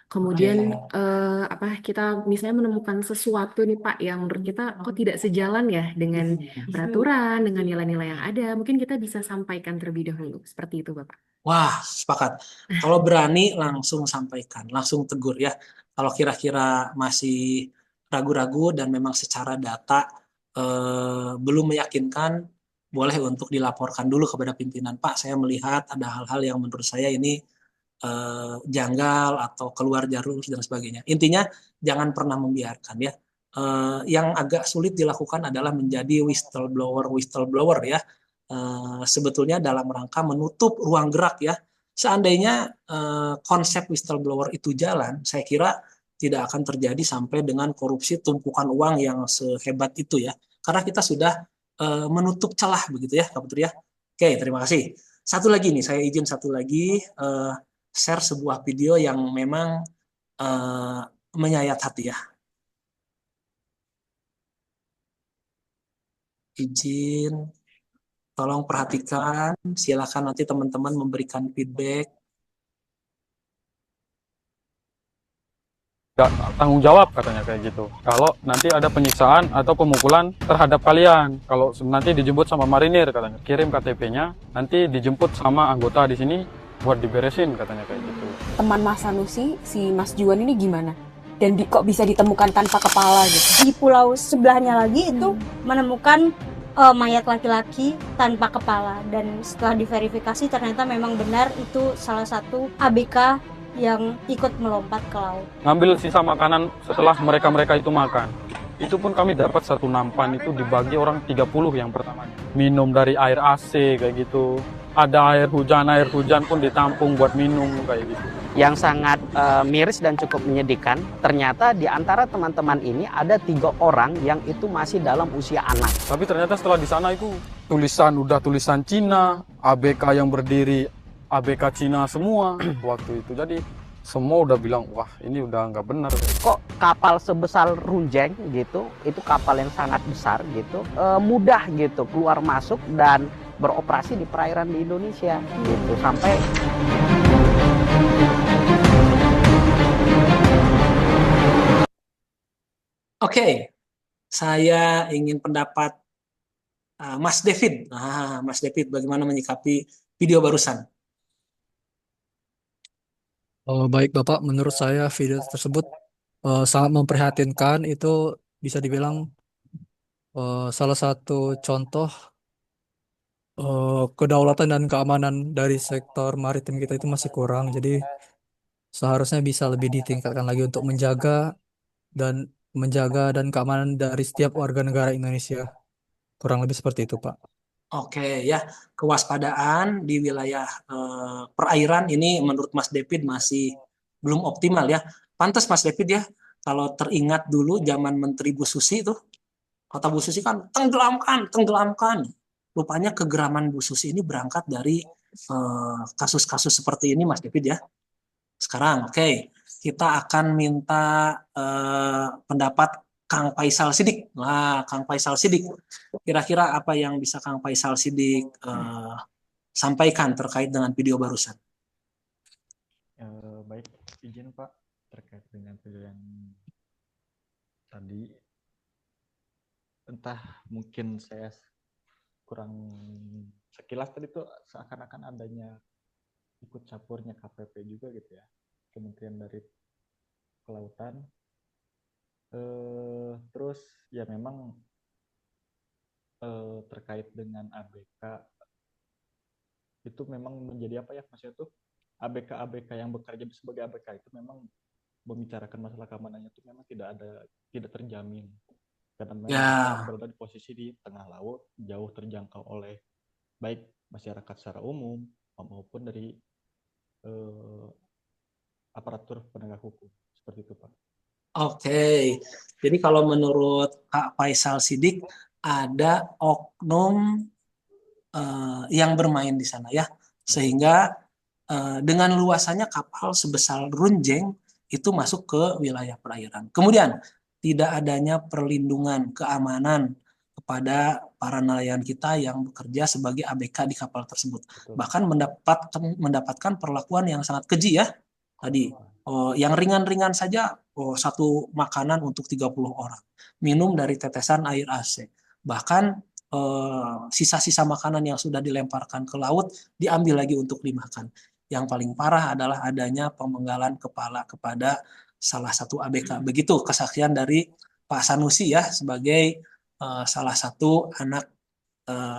kemudian kita misalnya menemukan sesuatu nih Pak yang menurut kita kok tidak sejalan ya dengan peraturan, dengan nilai-nilai yang ada. Mungkin kita bisa sampaikan terlebih dahulu. Seperti itu Bapak. Wah, sepakat. Kalau berani langsung sampaikan, langsung tegur ya. Kalau kira-kira masih ragu-ragu dan memang secara data belum meyakinkan, boleh untuk dilaporkan dulu kepada pimpinan. Pak, saya melihat ada hal-hal yang menurut saya ini janggal atau keluar jalur dan sebagainya. Intinya jangan pernah membiarkan ya. Yang agak sulit dilakukan adalah menjadi whistleblower ya. Sebetulnya dalam rangka menutup ruang gerak ya. Seandainya konsep whistleblower itu jalan, saya kira tidak akan terjadi sampai dengan korupsi tumpukan uang yang sehebat itu ya. Karena kita sudah menutup celah begitu ya, Kak Putri ya. Oke, terima kasih. Satu lagi nih, saya izin satu lagi share sebuah video yang memang menyayat hati ya. Izin, tolong perhatikan, silakan nanti teman-teman memberikan feedback. Gak tanggung jawab katanya kayak gitu. Kalau nanti ada penyiksaan atau pemukulan terhadap kalian, kalau nanti dijemput sama marinir katanya, kirim KTP-nya, nanti dijemput sama anggota di sini buat diberesin katanya kayak gitu. Teman Mas Sanusi, si Mas Juan ini gimana? Dan kok bisa ditemukan tanpa kepala gitu? Di pulau sebelahnya lagi itu menemukan mayat laki-laki tanpa kepala, dan setelah diverifikasi ternyata memang benar itu salah satu ABK yang ikut melompat ke laut. Ngambil sisa makanan setelah mereka itu makan. Itu pun kami dapat satu nampan itu dibagi orang 30 yang pertamanya. Minum dari air AC kayak gitu. Ada air hujan pun ditampung buat minum kayak gitu. Yang sangat miris dan cukup menyedihkan, ternyata di antara teman-teman ini ada 3 orang yang itu masih dalam usia anak. Tapi ternyata setelah di sana itu tulisan Cina, ABK yang berdiri ABK Cina semua waktu itu. Jadi semua udah bilang, wah ini udah nggak benar. Kok kapal sebesar Runjeng gitu, itu kapal yang sangat besar gitu, mudah gitu keluar masuk dan beroperasi di perairan di Indonesia gitu sampai Oke, saya ingin pendapat Mas David. Mas David, bagaimana menyikapi video barusan? Baik Bapak, menurut saya video tersebut sangat memprihatinkan. Itu bisa dibilang salah satu contoh kedaulatan dan keamanan dari sektor maritim kita itu masih kurang. Jadi seharusnya bisa lebih ditingkatkan lagi untuk menjaga dan keamanan dari setiap warga negara Indonesia. Kurang lebih seperti itu, Pak. Oke ya, kewaspadaan di wilayah perairan ini menurut Mas David masih belum optimal ya. Pantas Mas David ya, kalau teringat dulu zaman Menteri Bu Susi itu, kata Bu Susi kan tenggelamkan, tenggelamkan. Rupanya kegeraman Bu Susi ini berangkat dari kasus-kasus seperti ini Mas David ya. Sekarang oke, kita akan minta pendapat Kang Faisal Sidik. Nah, Kang Faisal Sidik, kira-kira apa yang bisa Kang Faisal Sidik sampaikan terkait dengan video barusan? Baik, izin Pak, terkait dengan video yang tadi, entah mungkin saya kurang sekilas tadi tuh seakan-akan adanya ikut campurnya KPP juga gitu ya, Kementerian dari Kelautan. Terus ya memang terkait dengan ABK itu memang menjadi apa ya maksudnya tuh ABK yang bekerja sebagai ABK itu memang membicarakan masalah keamanannya itu memang tidak terjamin karena memang berada di posisi di tengah laut, jauh terjangkau oleh baik masyarakat secara umum maupun dari aparatur penegak hukum seperti itu Pak. Oke, jadi kalau menurut Kak Faisal Sidik ada oknum yang bermain di sana ya, sehingga dengan luasannya kapal sebesar runjeng itu masuk ke wilayah perairan. Kemudian tidak adanya perlindungan keamanan kepada para nelayan kita yang bekerja sebagai ABK di kapal tersebut. Bahkan mendapatkan perlakuan yang sangat keji ya tadi. Yang ringan-ringan saja satu makanan untuk 30 orang. Minum dari tetesan air AC. Bahkan sisa-sisa makanan yang sudah dilemparkan ke laut diambil lagi untuk dimakan. Yang paling parah adalah adanya pemenggalan kepala kepada salah satu ABK. Begitu kesaksian dari Pak Sanusi ya sebagai salah satu anak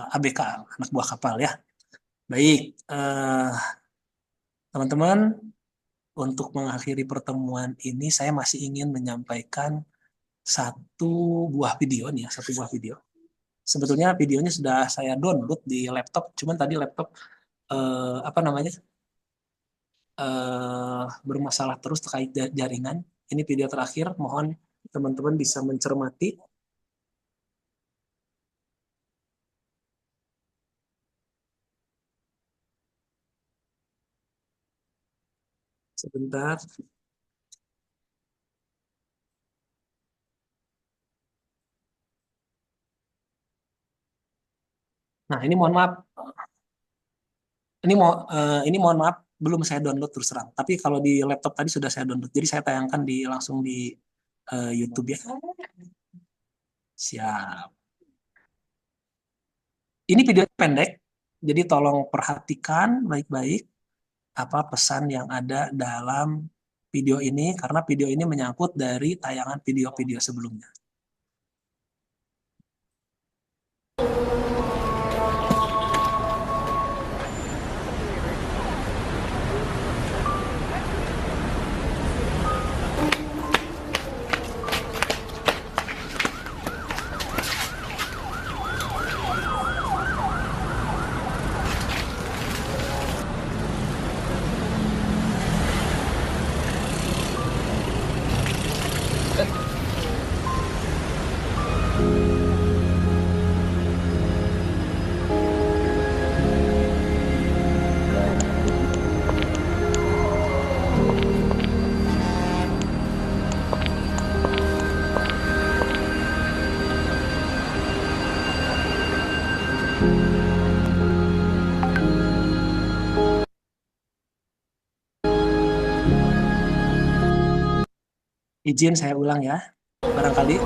ABK, anak buah kapal ya. Baik, teman-teman, untuk mengakhiri pertemuan ini saya masih ingin menyampaikan satu buah video nih ya, satu buah video. Sebetulnya videonya sudah saya download di laptop, cuman tadi laptop bermasalah terus terkait jaringan. Ini video terakhir, mohon teman-teman bisa mencermati. Sebentar. Nah, ini mohon maaf. Ini mohon maaf belum saya download terus terang. Tapi kalau di laptop tadi sudah saya download. Jadi saya tayangkan langsung di YouTube ya. Siap. Ini video pendek. Jadi tolong perhatikan baik-baik apa pesan yang ada dalam video ini karena video ini menyangkut dari tayangan video-video sebelumnya. Izin saya ulang ya. Barangkali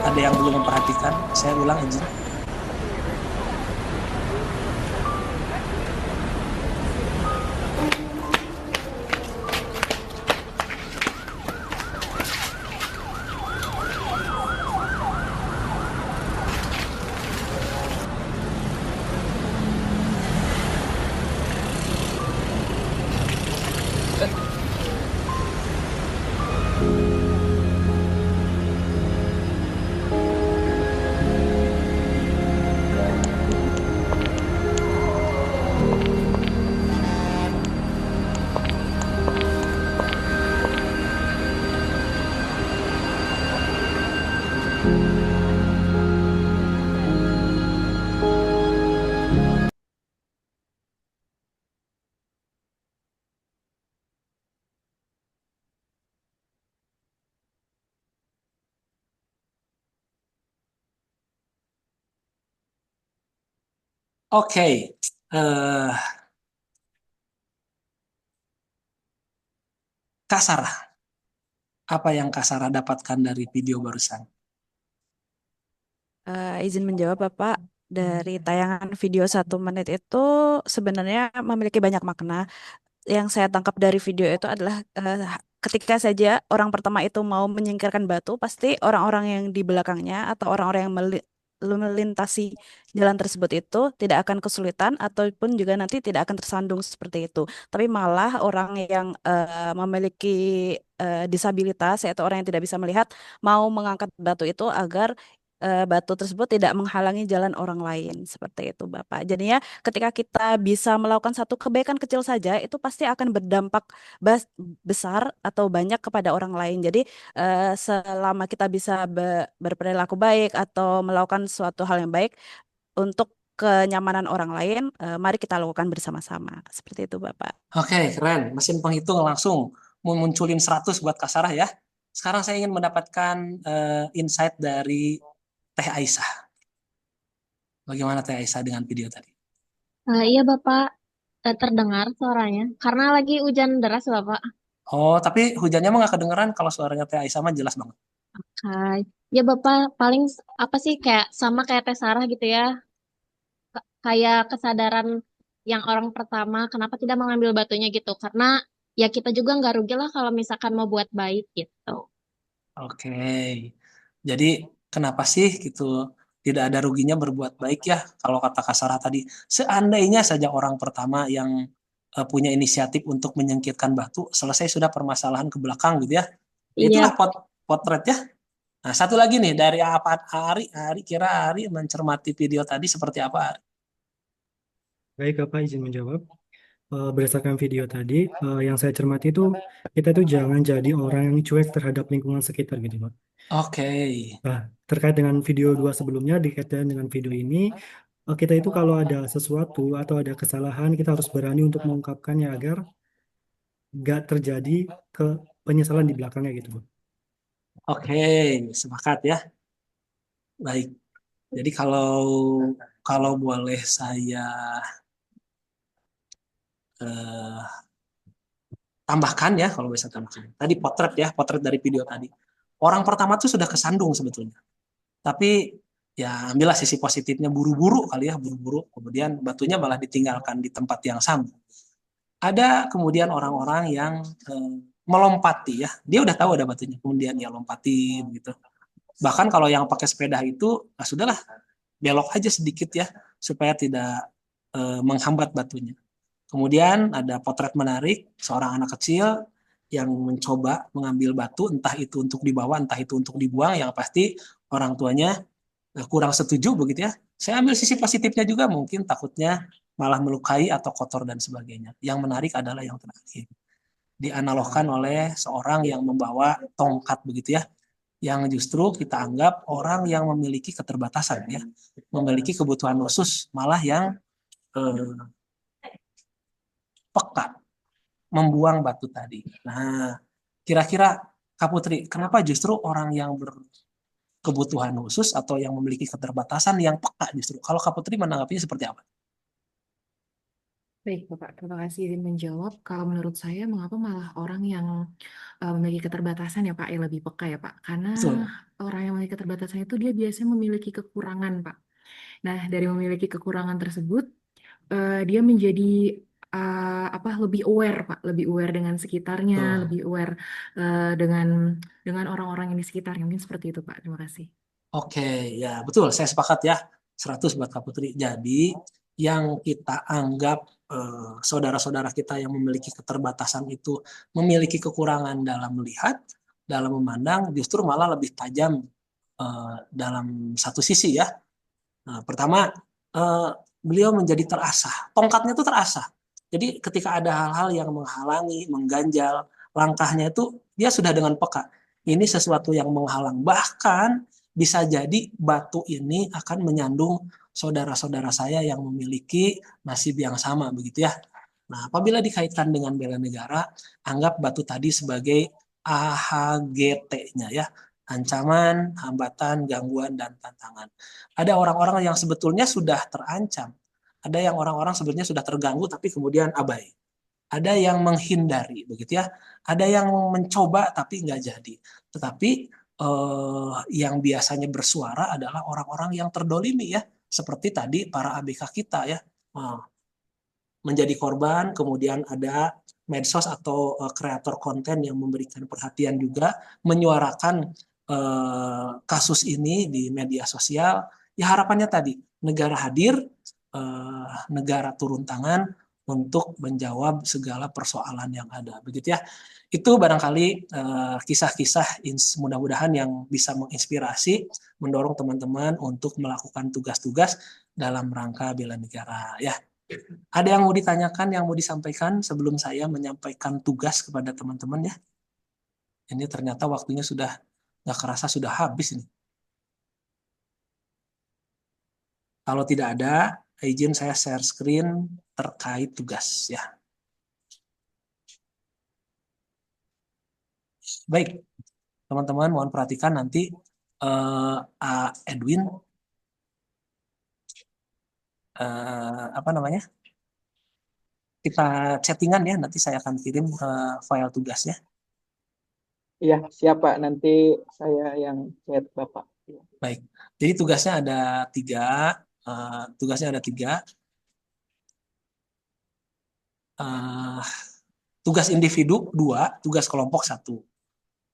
ada yang belum memperhatikan. Saya ulang izin. Oke, eh, Kak Sarah, apa yang Kak Sarah dapatkan dari video barusan? Izin menjawab Bapak, dari tayangan video 1 menit itu sebenarnya memiliki banyak makna. Yang saya tangkap dari video itu adalah ketika saja orang pertama itu mau menyingkirkan batu, pasti orang-orang yang di belakangnya atau orang-orang yang melintasi jalan tersebut itu tidak akan kesulitan ataupun juga nanti tidak akan tersandung seperti itu. Tapi malah orang yang memiliki disabilitas yaitu orang yang tidak bisa melihat mau mengangkat batu itu agar batu tersebut tidak menghalangi jalan orang lain seperti itu Bapak. Jadinya ketika kita bisa melakukan satu kebaikan kecil saja itu pasti akan berdampak besar atau banyak kepada orang lain. Jadi selama kita bisa berperilaku baik atau melakukan suatu hal yang baik untuk kenyamanan orang lain, mari kita lakukan bersama-sama. Seperti itu Bapak. Oke, keren. Mesin penghitung langsung munculin 100 buat Kak Sarah ya. Sekarang saya ingin mendapatkan insight dari Teh Aisyah. Bagaimana Teh Aisyah dengan video tadi? Iya Bapak, terdengar suaranya. Karena lagi hujan deras Bapak. Oh, tapi hujannya mah nggak kedengeran kalau suaranya Teh Aisyah mah jelas banget. Hai. Ya Bapak, paling apa sih kayak sama kayak Teh Sarah gitu ya. Kayak kesadaran yang orang pertama kenapa tidak mengambil batunya gitu. Karena ya kita juga nggak rugi lah kalau misalkan mau buat baik gitu. Oke. Jadi kenapa sih gitu tidak ada ruginya berbuat baik ya kalau kata Kak Sarah tadi. Seandainya saja orang pertama yang punya inisiatif untuk menyingkirkan batu, selesai sudah permasalahan ke belakang gitu ya. Itulah Iya. potret ya. Nah, satu lagi nih dari apa Ari kira Ari mencermati video tadi seperti apa Ari? Baik, Bapak izin menjawab. Berdasarkan video tadi, yang saya cermati itu kita tuh jangan jadi orang yang cuek terhadap lingkungan sekitar gitu, Pak. Oke. Nah, terkait dengan video 2 sebelumnya, dikaitkan dengan video ini, kita itu kalau ada sesuatu atau ada kesalahan, kita harus berani untuk mengungkapkannya agar nggak terjadi ke penyesalan di belakangnya gitu, Pak. Oke, sepakat ya. Baik. Jadi kalau boleh saya eh, tambahkan ya, kalau bisa tambahkan. Tadi potret dari video tadi. Orang pertama tuh sudah kesandung sebetulnya. Tapi ya ambillah sisi positifnya buru-buru kali ya, buru-buru. Kemudian batunya malah ditinggalkan di tempat yang sama. Ada kemudian orang-orang yang melompati ya. Dia udah tahu ada batunya, kemudian dia lompati begitu. Bahkan kalau yang pakai sepeda itu, nah sudahlah, belok aja sedikit ya, supaya tidak menghambat batunya. Kemudian ada potret menarik, seorang anak kecil yang mencoba mengambil batu, entah itu untuk dibawa, entah itu untuk dibuang, yang pasti orang tuanya kurang setuju begitu ya. Saya ambil sisi positifnya juga, mungkin takutnya malah melukai atau kotor dan sebagainya. Yang menarik adalah yang terakhir. Dianalogkan oleh seorang yang membawa tongkat begitu ya, yang justru kita anggap orang yang memiliki keterbatasan ya, memiliki kebutuhan khusus, malah yang peka membuang batu tadi. Nah, kira-kira Kak Putri, kenapa justru orang yang berkebutuhan khusus atau yang memiliki keterbatasan yang peka justru? Kalau Kak Putri menanggapinya seperti apa? Baik, Bapak. Terima kasih izin menjawab. Kalau menurut saya, mengapa malah orang yang memiliki keterbatasan ya Pak, yang lebih peka ya Pak? Karena Betul. orang yang memiliki keterbatasan itu dia biasanya memiliki kekurangan Pak. Nah, dari memiliki kekurangan tersebut, dia menjadi apa lebih aware Pak, lebih aware dengan sekitarnya, Betul. lebih aware dengan orang-orang yang di sekitarnya. Mungkin seperti itu Pak. Terima kasih. Oke, ya betul. Saya sepakat ya. 100 buat Kak Putri. Jadi yang kita anggap saudara-saudara kita yang memiliki keterbatasan itu memiliki kekurangan dalam melihat, dalam memandang, justru malah lebih tajam dalam satu sisi ya. Nah, pertama, beliau menjadi terasah. Tongkatnya itu terasah. Jadi ketika ada hal-hal yang menghalangi, mengganjal langkahnya itu, dia sudah dengan peka. Ini sesuatu yang menghalang. Bahkan bisa jadi batu ini akan menyandung saudara-saudara saya yang memiliki nasib yang sama, begitu ya. Nah, apabila dikaitkan dengan bela negara, anggap batu tadi sebagai AHGT-nya ya. Ancaman, hambatan, gangguan, dan tantangan. Ada orang-orang yang sebetulnya sudah terancam. Ada yang orang-orang sebetulnya sudah terganggu tapi kemudian abai. Ada yang menghindari, begitu ya. Ada yang mencoba tapi nggak jadi. Tetapi yang biasanya bersuara adalah orang-orang yang terdolimi ya. Seperti tadi para ABK kita ya. Menjadi korban, kemudian ada medsos atau kreator konten yang memberikan perhatian juga, menyuarakan kasus ini di media sosial. Ya harapannya tadi, negara hadir, negara turun tangan untuk menjawab segala persoalan yang ada. Begitu ya. Itu barangkali kisah-kisah mudah-mudahan yang bisa menginspirasi, mendorong teman-teman untuk melakukan tugas-tugas dalam rangka bela negara. Ya. Ada yang mau ditanyakan, yang mau disampaikan sebelum saya menyampaikan tugas kepada teman-teman ya? Ini ternyata waktunya sudah nggak kerasa sudah habis ini. Kalau tidak ada, izin saya share screen terkait tugas ya. Baik, teman-teman mohon perhatikan nanti Edwin apa namanya? Kita chattingan ya, nanti saya akan kirim file tugasnya. Iya, siapa? Nanti saya yang chat Bapak. Baik, jadi tugasnya ada 3. Tugas individu 2, tugas kelompok 1.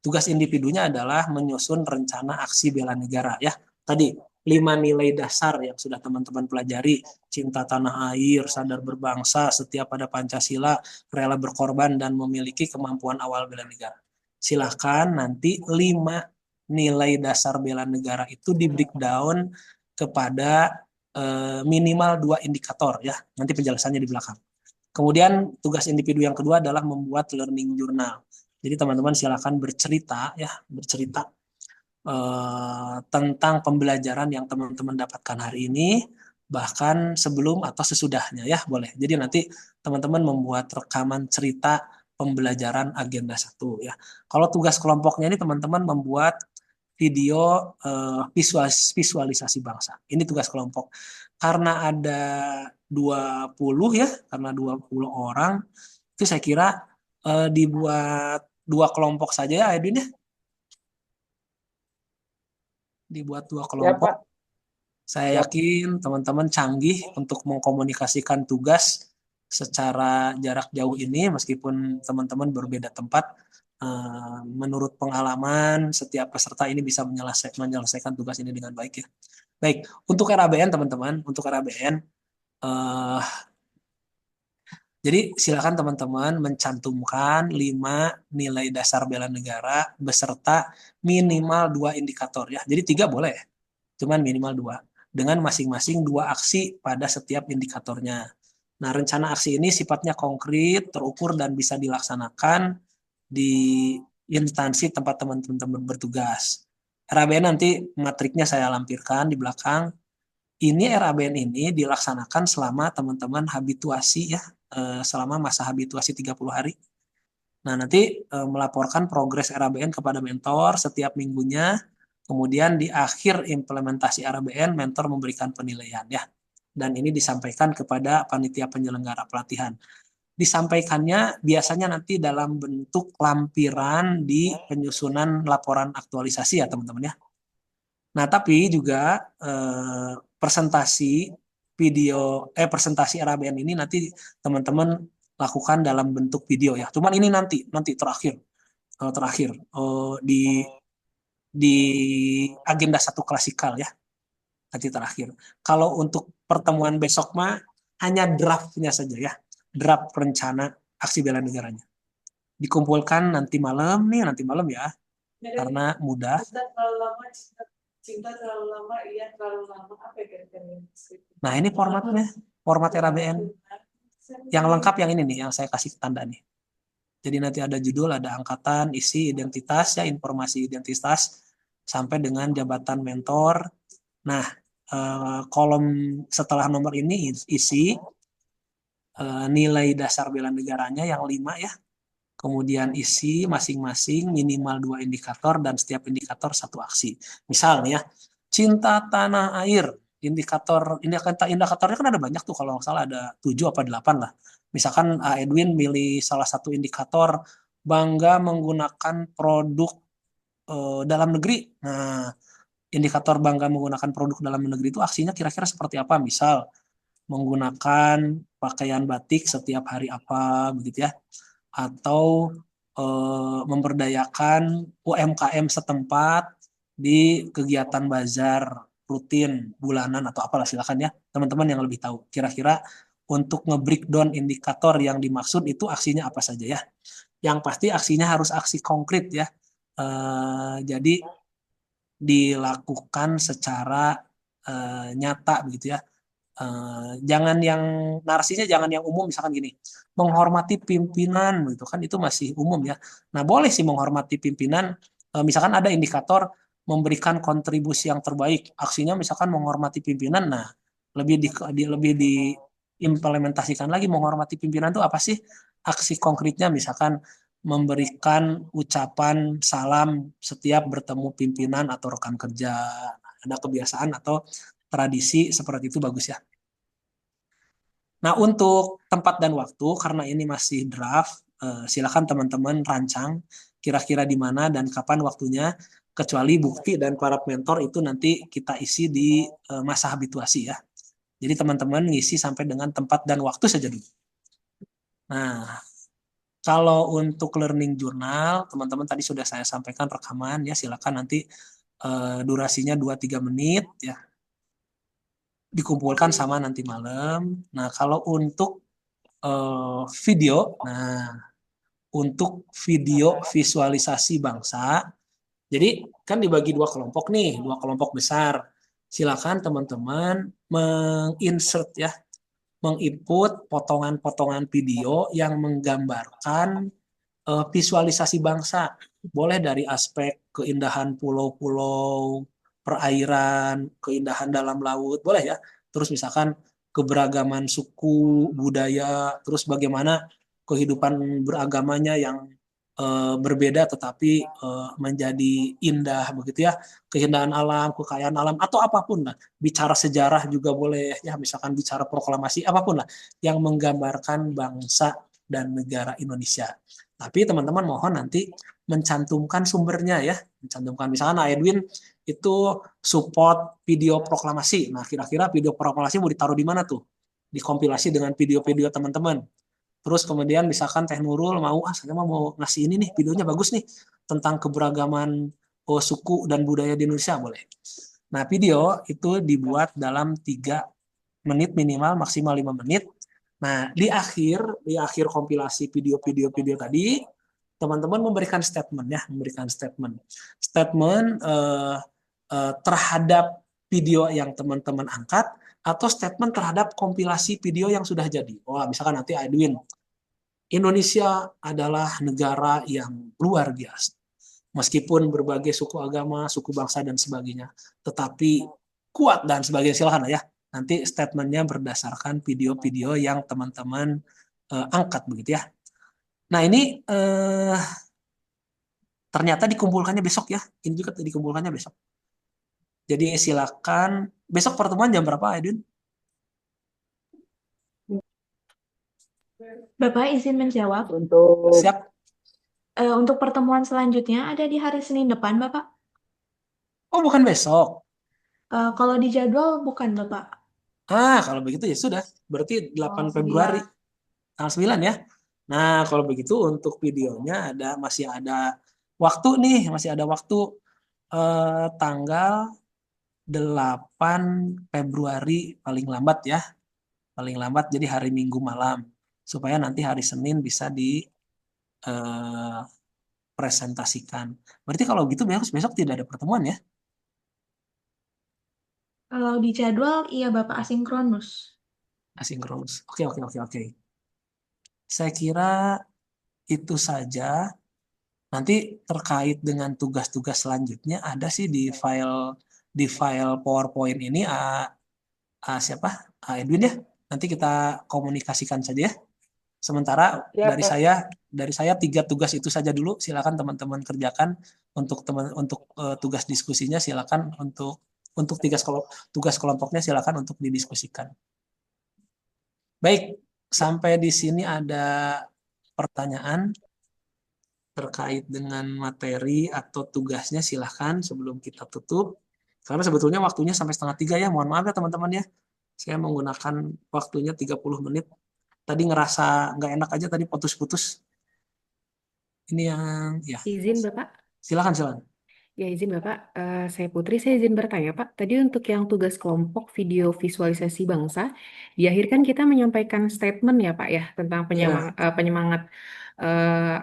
Tugas individunya adalah menyusun rencana aksi bela negara ya. Tadi 5 nilai dasar yang sudah teman-teman pelajari, cinta tanah air, sadar berbangsa, setia pada Pancasila, rela berkorban, dan memiliki kemampuan awal bela negara. Silakan nanti 5 nilai dasar bela negara itu di breakdown kepada minimal 2 indikator ya. Nanti penjelasannya di belakang. Kemudian tugas individu yang kedua adalah membuat learning journal. Jadi teman-teman silakan bercerita tentang pembelajaran yang teman-teman dapatkan hari ini, bahkan sebelum atau sesudahnya ya boleh. Jadi nanti teman-teman membuat rekaman cerita pembelajaran agenda 1 ya. Kalau tugas kelompoknya ini teman-teman membuat video visualisasi bangsa. Ini tugas kelompok. Karena ada 20 ya, karena 20 orang, itu saya kira dibuat 2 kelompok saja ya Edwin ya. Dibuat 2 kelompok. Ya, Pak. Saya yakin teman-teman canggih untuk mengkomunikasikan tugas secara jarak jauh ini meskipun teman-teman berbeda tempat. Menurut pengalaman setiap peserta ini bisa menyelesaikan tugas ini dengan baik ya. Baik, untuk RABN teman-teman, untuk RABN jadi silakan teman-teman mencantumkan 5 nilai dasar bela negara beserta minimal 2 indikator ya. Jadi 3 boleh, cuman minimal 2 dengan masing-masing 2 aksi pada setiap indikatornya. Nah, rencana aksi ini sifatnya konkret, terukur dan bisa dilaksanakan di instansi tempat teman-teman bertugas. RABN nanti matriknya saya lampirkan di belakang. Ini RABN ini dilaksanakan selama teman-teman habituasi ya, selama masa habituasi 30 hari. Nah, nanti melaporkan progres RABN kepada mentor setiap minggunya. Kemudian di akhir implementasi RABN, mentor memberikan penilaian ya. dan ini disampaikan kepada panitia penyelenggara pelatihan. Disampaikannya biasanya nanti dalam bentuk lampiran di penyusunan laporan aktualisasi ya teman-teman ya. Nah, tapi juga presentasi presentasi RABN ini nanti teman-teman lakukan dalam bentuk video ya. Cuman ini nanti terakhir di agenda satu klasikal ya. Nanti terakhir. Kalau untuk pertemuan besok mah hanya draftnya saja ya. Draft rencana aksi bela negaranya. Dikumpulkan nanti malam ya. Karena mudah. Cinta terlalu lama, iya terlalu lama, apa ya kira-kira? Nah, ini format RABN. Yang lengkap yang ini nih, yang saya kasih tanda nih. Jadi nanti ada judul, ada angkatan, isi, identitas, ya informasi identitas, sampai dengan jabatan mentor. Nah, kolom setelah nomor ini isi nilai dasar bela negaranya yang 5 ya. Kemudian isi masing-masing minimal 2 indikator dan setiap indikator 1 aksi. Misalnya, cinta tanah air, indikatornya kan ada banyak tuh, kalau nggak salah ada 7 apa 8 lah. Misalkan Edwin milih salah satu indikator bangga menggunakan produk dalam negeri. Nah, indikator bangga menggunakan produk dalam negeri itu aksinya kira-kira seperti apa? Misal menggunakan pakaian batik setiap hari apa begitu ya, atau memberdayakan UMKM setempat di kegiatan bazar rutin bulanan atau apalah, silakan ya teman-teman yang lebih tahu kira-kira untuk nge-breakdown indikator yang dimaksud itu aksinya apa saja ya. Yang pasti aksinya harus aksi konkret ya. Jadi dilakukan secara nyata begitu ya. Jangan yang narasinya jangan yang umum, misalkan gini, menghormati pimpinan gitu kan, itu masih umum ya. Nah, boleh sih menghormati pimpinan, misalkan ada indikator memberikan kontribusi yang terbaik, aksinya misalkan menghormati pimpinan. Nah, lebih diimplementasikan lagi menghormati pimpinan itu apa sih? Aksi konkretnya misalkan memberikan ucapan salam setiap bertemu pimpinan atau rekan kerja. Ada kebiasaan atau tradisi seperti itu, bagus ya. Nah, untuk tempat dan waktu, karena ini masih draft, silakan teman-teman rancang kira-kira di mana dan kapan waktunya, kecuali bukti dan para mentor itu nanti kita isi di masa habituasi ya. Jadi teman-teman ngisi sampai dengan tempat dan waktu saja dulu. Nah, kalau untuk learning journal, teman-teman tadi sudah saya sampaikan rekaman ya, silakan nanti durasinya 2-3 menit ya. Dikumpulkan sama nanti malam. Nah, kalau untuk video, untuk video visualisasi bangsa, jadi kan dibagi 2 kelompok nih, 2 kelompok besar. Silakan teman-teman menginsert ya, menginput potongan-potongan video yang menggambarkan visualisasi bangsa. Boleh dari aspek keindahan pulau-pulau, perairan, keindahan dalam laut, boleh ya. Terus misalkan keberagaman suku, budaya, terus bagaimana kehidupan beragamanya yang berbeda tetapi menjadi indah begitu ya. Keindahan alam, kekayaan alam, atau apapun lah. Bicara sejarah juga boleh ya, misalkan bicara proklamasi, apapun lah yang menggambarkan bangsa dan negara Indonesia. Tapi teman-teman mohon nanti mencantumkan sumbernya ya. Mencantumkan misalkan Edwin itu support video proklamasi. Nah, kira-kira video proklamasi mau ditaruh di mana tuh? Dikompilasi dengan video-video teman-teman. Terus kemudian misalkan Teh Nurul saya mau ngasih ini nih, videonya bagus nih tentang keberagaman suku dan budaya di Indonesia, boleh. Nah, video itu dibuat dalam 3 menit minimal, maksimal 5 menit. Nah, di akhir kompilasi video-video tadi, teman-teman memberikan statement ya, statement terhadap video yang teman-teman angkat, atau statement terhadap kompilasi video yang sudah jadi. Wah, misalkan nanti Edwin, Indonesia adalah negara yang luar biasa. Meskipun berbagai suku agama, suku bangsa dan sebagainya, tetapi kuat dan sebagainya, silahkan ya. Nanti statementnya berdasarkan video-video yang teman-teman angkat begitu ya. Nah, ini ternyata dikumpulkannya besok ya. Ini juga dikumpulkannya besok. Jadi silakan besok pertemuan jam berapa, Edwin? Bapak izin menjawab. Untuk Siap. Untuk pertemuan selanjutnya ada di hari Senin depan, Bapak. Oh, bukan besok. Kalau di jadwal bukan, Bapak. Kalau begitu ya sudah. Berarti 8 Oh, Februari 9. tanggal 9 ya. Nah, kalau begitu untuk videonya masih ada waktu nih, masih ada waktu tanggal 8 Februari paling lambat ya. Paling lambat jadi hari Minggu malam. Supaya nanti hari Senin bisa dipresentasikan. Berarti kalau gitu besok tidak ada pertemuan ya? Kalau di jadwal, iya Bapak asinkronus. Asinkronus. Oke, oke, oke, oke. Saya kira itu saja. Nanti terkait dengan tugas-tugas selanjutnya ada sih di file PowerPoint ini siapa? Edwin ya. Nanti kita komunikasikan saja ya. Sementara siap, dari Pak. saya 3 tugas itu saja dulu. Silakan teman-teman kerjakan untuk tugas diskusinya silakan untuk tugas kelompoknya silakan untuk didiskusikan. Baik, sampai di sini ada pertanyaan terkait dengan materi atau tugasnya silahkan sebelum kita tutup. Karena sebetulnya waktunya sampai 2:30 ya. Mohon maaf ya teman-teman ya. Saya menggunakan waktunya 30 menit. Tadi ngerasa nggak enak aja tadi putus-putus. Ini yang ya. Izin Bapak. Silakan silakan. Ya izin Bapak, saya Putri, saya izin bertanya Pak. Tadi untuk yang tugas kelompok video visualisasi bangsa, di akhir kan kita menyampaikan statement ya Pak ya tentang penyemangat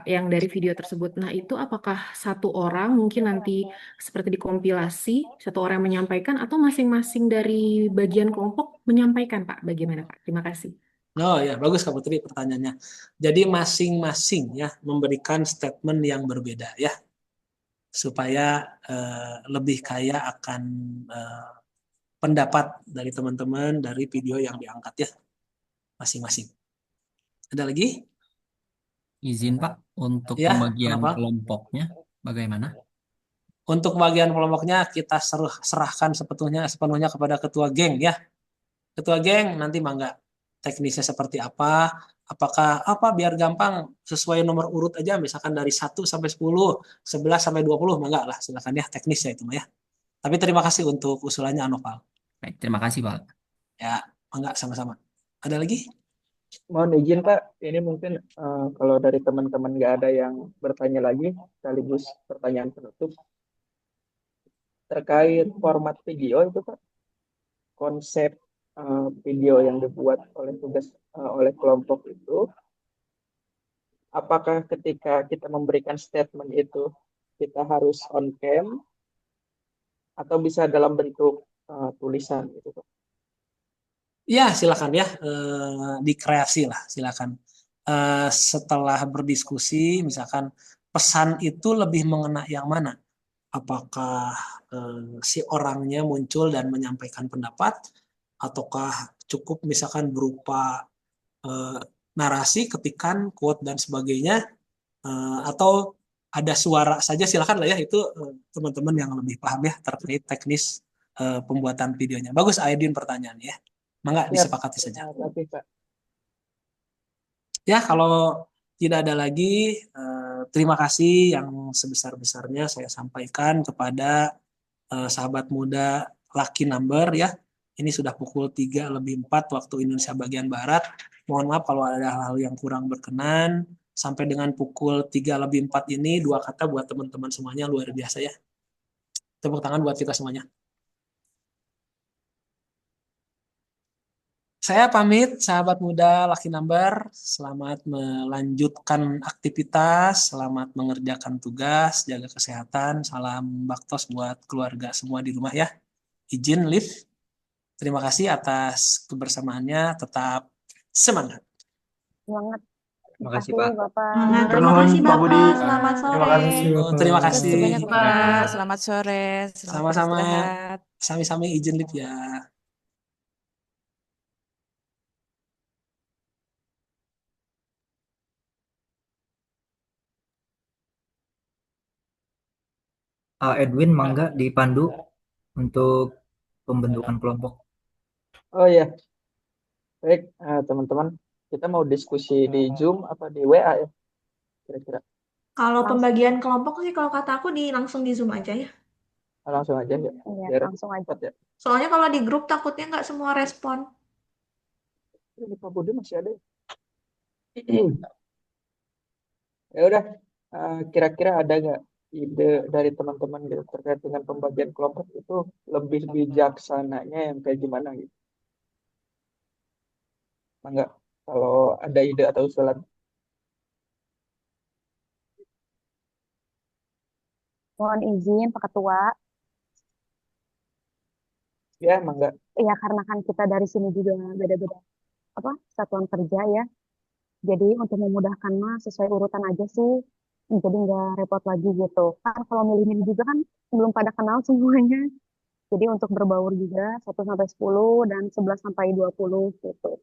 yang dari video tersebut. Nah itu apakah satu orang mungkin nanti seperti dikompilasi, satu orang yang menyampaikan atau masing-masing dari bagian kelompok menyampaikan Pak? Bagaimana Pak? Terima kasih. Oh ya, bagus Kak Putri pertanyaannya. Jadi masing-masing ya memberikan statement yang berbeda ya. Supaya lebih kaya akan pendapat dari teman-teman dari video yang diangkat ya masing-masing. Ada lagi? Izin Pak, untuk Ya, pembagian kenapa? kelompoknya bagaimana? Untuk bagian kelompoknya kita serahkan sepenuhnya kepada ketua geng ya. Ketua geng nanti mangga teknisnya seperti apa, apakah biar gampang sesuai nomor urut aja misalkan dari 1 sampai 10, 11 sampai 20 mangga lah silakan ya teknisnya itu mah ya. Tapi terima kasih untuk usulannya Anoval. Baik, terima kasih Pak. Ya, mangga sama-sama. Ada lagi? Mohon izin Pak, ini mungkin kalau dari teman-teman nggak ada yang bertanya lagi, sekaligus pertanyaan penutup terkait format video itu Pak, konsep video yang dibuat oleh kelompok itu, apakah ketika kita memberikan statement itu kita harus on cam atau bisa dalam bentuk tulisan gitu Pak? Ya, silakan ya, dikreasi lah, silakan. Setelah berdiskusi, misalkan pesan itu lebih mengena yang mana? Apakah si orangnya muncul dan menyampaikan pendapat, ataukah cukup misalkan berupa narasi, ketikan, quote dan sebagainya, atau ada suara saja silakan lah ya itu teman-teman yang lebih paham ya terkait teknis pembuatan videonya. Bagus Aidin pertanyaannya ya. Mangga disepakati saja. Ya, kalau tidak ada lagi, terima kasih yang sebesar-besarnya saya sampaikan kepada sahabat muda Lucky Number ya. Ini sudah pukul 3:04 waktu Indonesia bagian Barat. Mohon maaf kalau ada hal-hal yang kurang berkenan. Sampai dengan pukul 3:04 ini 2 kata buat teman-teman semuanya luar biasa ya. Tepuk tangan buat kita semuanya. Saya pamit, sahabat muda Lucky Number. Selamat melanjutkan aktivitas, selamat mengerjakan tugas, jaga kesehatan. Salam baktos buat keluarga semua di rumah ya. Izin live. Terima kasih atas kebersamaannya. Tetap semangat. Semangat. Terima kasih Pak. Bapak. Terima kasih Pak Budi. Bapak. Selamat sore. Terima kasih. Banyak Pak. Selamat sore. Selamat Sama-sama. beristirahat. Sami-sami izin live ya. Edwin, mangga dipandu untuk pembentukan kelompok. Oh ya, baik teman-teman. Kita mau diskusi di Zoom apa di WA ya kira-kira? Kalau Langsung, pembagian kelompok sih kalau kata aku langsung di Zoom aja ya. Langsung aja ya, iya, biar langsung aja. cepat ya. Soalnya kalau di grup takutnya nggak semua respon. Ini Pak Budi masih ada ya? Ya udah, kira-kira ada nggak ide dari teman-teman gitu terkait dengan pembagian kelompok itu lebih bijaksananya yang kayak gimana gitu? Enggak, kalau ada ide atau usulan, Mohon izin Pak Ketua. ya emang enggak. Ya karena kan kita dari sini juga beda-beda apa satuan kerja ya. Jadi untuk memudahkan mah sesuai urutan aja sih. Jadi nggak repot lagi gitu. Kan kalau milih-milih juga kan belum pada kenal semuanya. Jadi untuk berbaur juga 1 sampai 10 dan 11 sampai 20 gitu.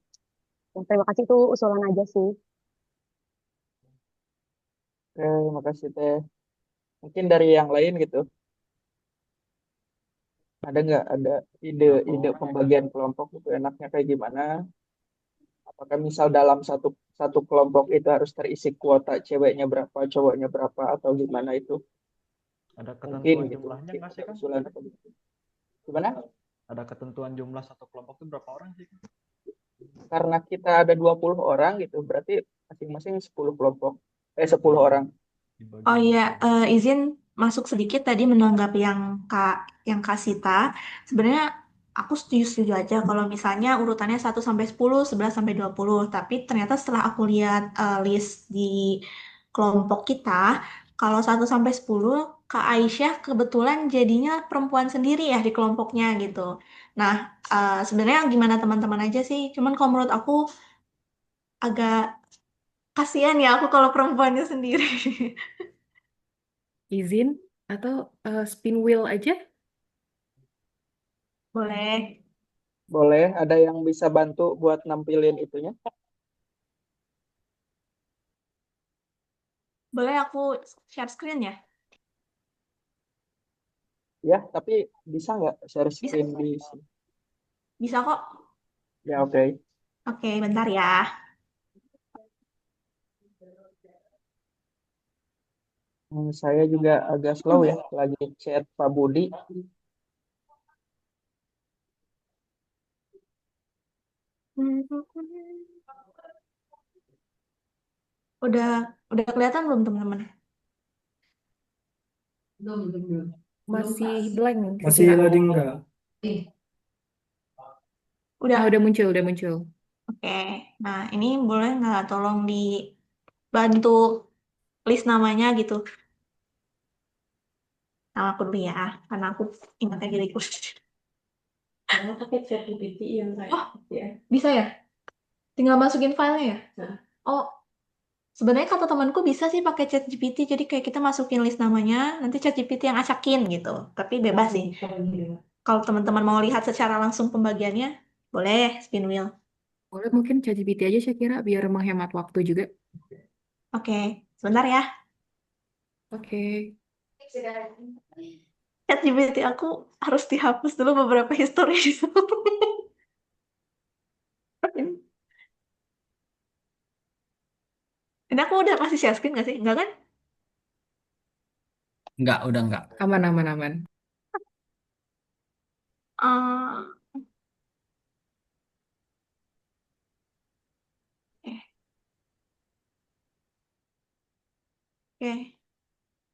Ya, terima kasih itu usulan aja sih. Oke, makasih Teh. Mungkin dari yang lain gitu, ada nggak ada ide-ide pembagian kelompok itu enaknya kayak gimana? Apakah misal dalam satu satu kelompok itu harus terisi kuota ceweknya berapa, cowoknya berapa, atau gimana itu? Ada Mungkin ketentuan gitu, jumlahnya mungkin nggak ada sih, Kang? usulan atau gitu. Gimana? Ada ketentuan jumlah satu kelompok itu berapa orang sih, Kang? Karena kita ada 20 orang gitu, berarti masing-masing 10 kelompok, 10 orang. Oh iya, izin masuk sedikit tadi menanggapi yang Kak Sita. Sebenarnya aku setuju-setuju aja kalau misalnya urutannya 1 sampai 10, 11 sampai 20. Tapi ternyata setelah aku lihat list di kelompok kita, kalau 1 sampai 10, Kak Aisyah kebetulan jadinya perempuan sendiri ya di kelompoknya gitu. Nah, sebenarnya gimana teman-teman aja sih. Cuman kalau menurut aku agak kasihan ya aku kalau perempuannya sendiri. Izin atau spin wheel aja? Boleh. Boleh, ada yang bisa bantu buat nampilin itunya? Boleh aku share screen ya? Ya, tapi bisa nggak share Bisa. screen di sini? Bisa kok. Ya, oke. Oke, bentar ya. Saya juga agak slow ya, lagi chat Pak Budi. Udah kelihatan belum teman-teman? Masih blank Masih kira. loading enggak? Udah. Udah muncul, udah muncul. Oke. Nah, ini boleh nggak tolong dibantu list namanya gitu. Nama aku dulu ya, karena aku ingat lagi diriku. Karena pakai ChatGPT yang saya Oh, ya. bisa ya? Tinggal masukin filenya ya? Oh, sebenarnya kata temanku bisa sih pakai ChatGPT. Jadi kayak kita masukin list namanya, nanti ChatGPT yang acakin gitu. Tapi bebas sih. Kalau teman-teman mau lihat secara langsung pembagiannya, boleh spin wheel. Boleh mungkin ChatGPT aja saya kira biar menghemat waktu juga. Oke, sebentar ya. Oke. ChatGPT aku harus dihapus dulu beberapa history. Ini aku udah kasih share screen nggak sih? Enggak kan? Enggak, udah enggak. Aman, aman, aman. Eh, eh. Oke.